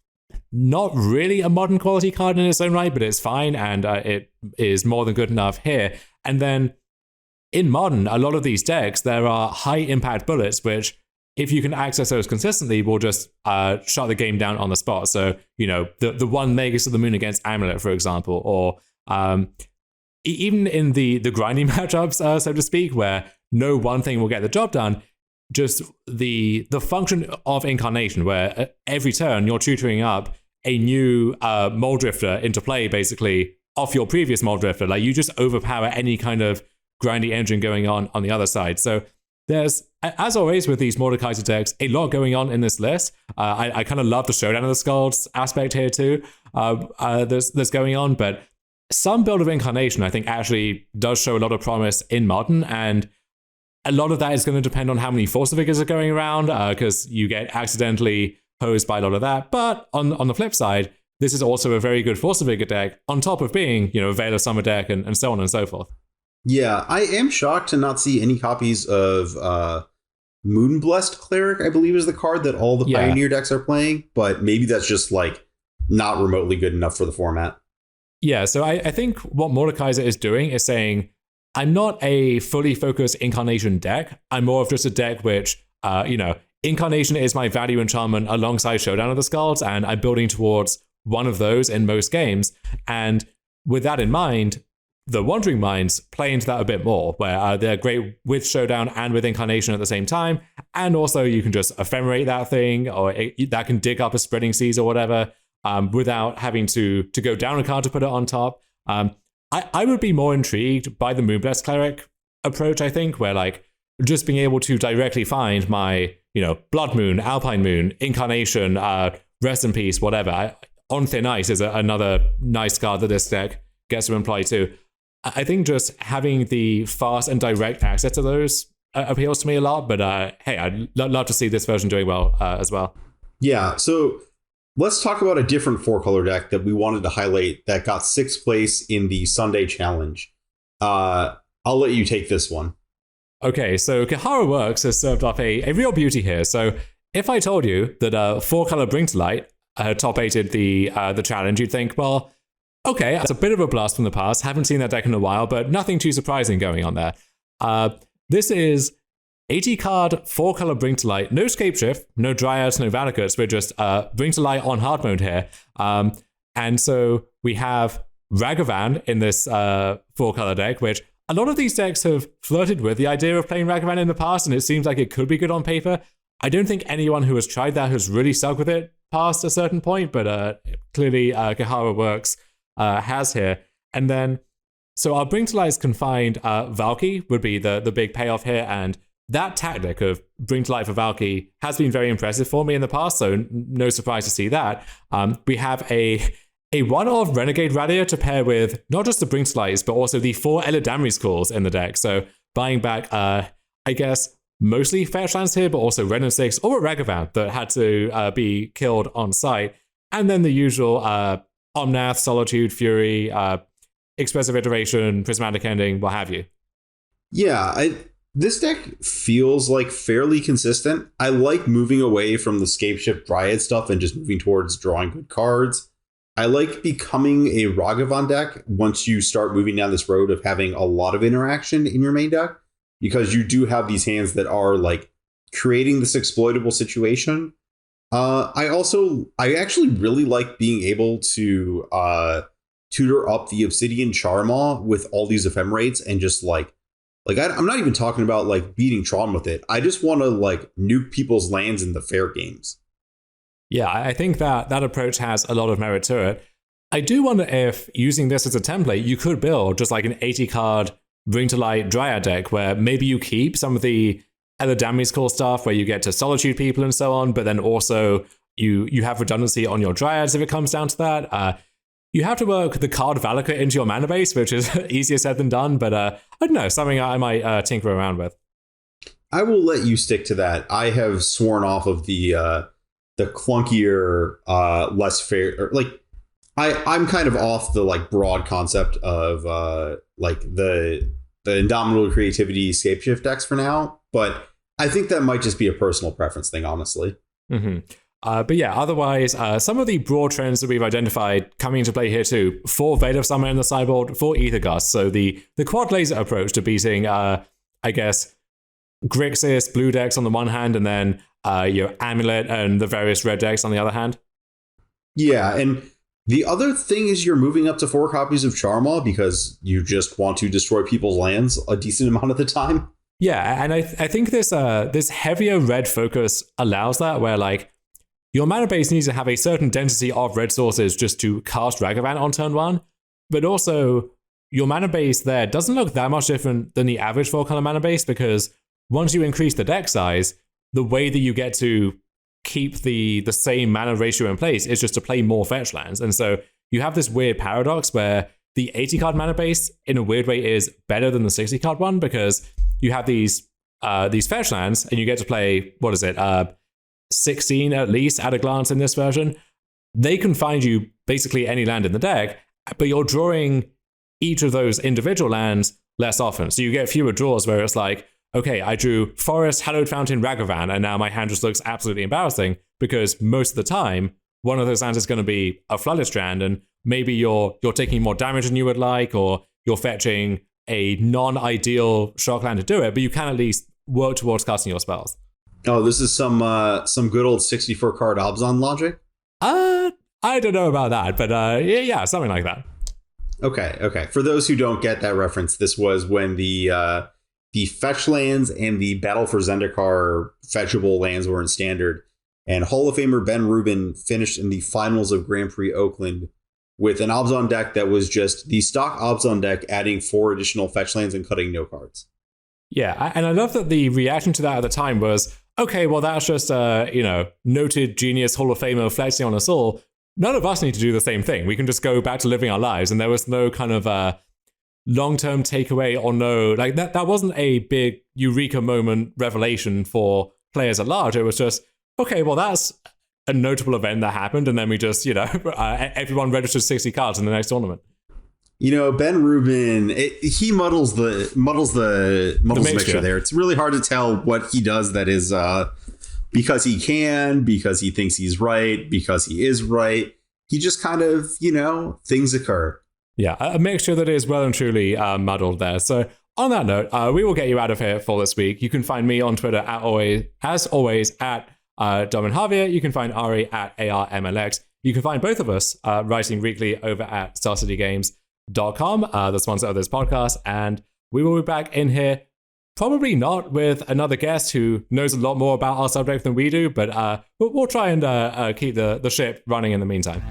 not really a Modern quality card in its own right, but it's fine, and it is more than good enough here. And then in Modern, a lot of these decks, there are high impact bullets, which if you can access those consistently, will just shut the game down on the spot. So, the 1 Magus of the Moon against Amulet, for example, or even in the grinding matchups, so to speak, where no one thing will get the job done, just the function of Incarnation, where every turn you're tutoring up a new Mold Drifter into play, basically, off your previous Mold Drifter. Like, you just overpower any kind of grindy engine going on the other side. So there's, as always with these Mordekaiser decks, a lot going on in this list. I kind of love the Showdown of the Skulls aspect here too. There's going on, but some build of Incarnation, I think, actually does show a lot of promise in Modern, and a lot of that is going to depend on how many Force Figures are going around, because you get accidentally posed by a lot of that. But on the flip side, this is also a very good Force Figure deck, on top of being, Veil of Summer deck and so on and so forth.
Yeah, I am shocked to not see any copies of Moonblessed Cleric, I believe is the card that all the Pioneer decks are playing, but maybe that's just like not remotely good enough for the format.
Yeah, so I think what Mordekaiser is doing is saying, I'm not a fully focused Incarnation deck. I'm more of just a deck which, Incarnation is my value enchantment alongside Showdown of the Skulls, and I'm building towards one of those in most games. And with that in mind, the Wandering Minds play into that a bit more, where they're great with Showdown and with Incarnation at the same time. And also you can just ephemerate that thing, or that can dig up a Spreading Seas or whatever, without having to go down a card to put it on top. I would be more intrigued by the Moonblessed Cleric approach, I think, where like just being able to directly find my, Blood Moon, Alpine Moon, Incarnation, Rest in Peace, whatever. On Thin Ice is another nice card that this deck gets to employ too. I think just having the fast and direct access to those appeals to me a lot, but hey, I'd love to see this version doing well as well.
Yeah, so let's talk about a different 4-color deck that we wanted to highlight that got 6th place in the Sunday Challenge. I'll let you take this one.
Okay, so Kahara Works has served up a real beauty here. So if I told you that 4-color Bring to Light top 8'd the challenge, you'd think, well, okay, that's a bit of a blast from the past. Haven't seen that deck in a while, but nothing too surprising going on there. This is 80 card, 4-color Bring to Light, no Scapeshift, no Dryads, no Valakuts, we're just Bring to Light on hard mode here. And so we have Ragavan in this 4-color deck, which a lot of these decks have flirted with the idea of playing Ragavan in the past, and it seems like it could be good on paper. I don't think anyone who has tried that has really stuck with it past a certain point, but clearly Kahara Works has here. And then, so our Bring to Light is confined. Valky would be the big payoff here, and that tactic of Bring to Light for Valky has been very impressive for me in the past, so no surprise to see that. We have a one-off Renegade Radier to pair with not just the Bring to Lights, but also the 4 Elidamri's Calls in the deck. So buying back, I guess, mostly fetch lands here, but also Ren and 6 or a Ragavan that had to be killed on site. And then the usual Omnath, Solitude, Fury, Expressive Iteration, Prismatic Ending, what have you.
Yeah, this deck feels like fairly consistent. I like moving away from the Scapeshift Dryad stuff and just moving towards drawing good cards. I like becoming a Ragavan deck once you start moving down this road of having a lot of interaction in your main deck, because you do have these hands that are like creating this exploitable situation. I actually really like being able to tutor up the Obsidian Charmaw with all these ephemerates and just I'm not even talking about like beating Tron with it. I just want to like nuke people's lands in the fair games.
Yeah, I think that approach has a lot of merit to it. I do wonder if using this as a template, you could build just like an 80 card Bring to Light Dryad deck where maybe you keep some of the Elidamri's Call stuff where you get to Solitude people and so on, but then also you have redundancy on your Dryads if it comes down to that. You have to work the card Valakut into your mana base, which is easier said than done, but I don't know, something I might tinker around with.
I will let you stick to that. I have sworn off of the clunkier, less fair, I'm kind of off the like broad concept of like the Indomitable Creativity Scapeshift decks for now, but I think that might just be a personal preference thing, honestly.
Mm-hmm. But yeah, otherwise, some of the broad trends that we've identified coming into play here too: 4 Veil of Summer in the sideboard, 4 Aether Gust. So the quad laser approach to beating, I guess, Grixis, blue decks on the one hand, and then your Amulet and the various red decks on the other hand.
Yeah, and the other thing is you're moving up to 4 copies of Charmaw because you just want to destroy people's lands a decent amount of the time.
Yeah, and I think this heavier red focus allows that, where like your mana base needs to have a certain density of red sources just to cast Ragavan on turn 1, but also your mana base there doesn't look that much different than the average 4-color mana base, because once you increase the deck size, the way that you get to keep the same mana ratio in place is just to play more fetch lands. And so you have this weird paradox where the 80 card mana base in a weird way is better than the 60 card one, because you have these fetch lands and you get to play, 16 at least at a glance in this version. They can find you basically any land in the deck, but you're drawing each of those individual lands less often. So you get fewer draws where it's like, okay, I drew Forest, Hallowed Fountain, Ragavan, and now my hand just looks absolutely embarrassing because most of the time, one of those lands is going to be a Flooded Strand, and maybe you're taking more damage than you would like, or you're fetching a non-ideal shock land to do it, but you can at least work towards casting your spells.
Oh, this is some good old 64 card Abzan logic?
I don't know about that, but yeah, something like that.
Okay. For those who don't get that reference, this was when the fetch lands and the Battle for Zendikar fetchable lands were in Standard, and Hall of Famer Ben Rubin finished in the finals of Grand Prix Oakland with an Abzan deck that was just the stock Abzan deck, adding 4 additional fetch lands and cutting no cards.
Yeah, and I love that the reaction to that at the time was, okay, well, that's just noted genius Hall of Famer flexing on us all. None of us need to do the same thing. We can just go back to living our lives. And there was no kind of long-term takeaway, or no, like that wasn't a big eureka moment revelation for players at large. It was just, okay, well, that's a notable event that happened. And then we just, everyone registered 60 cards in the next tournament.
Ben Rubin, he muddles the mixture there. It's really hard to tell what he does that is because he can, because he thinks he's right, because he is right. He just kind of, things occur.
Yeah, a mixture that is well and truly muddled there. So on that note, we will get you out of here for this week. You can find me on Twitter as always at Dom and Javier. You can find Ari at ARMLX. You can find both of us writing weekly over at StarCityGames.com, the sponsor of this podcast. And we will be back in here, probably not with another guest who knows a lot more about our subject than we do, but we'll try and keep the ship running in the meantime.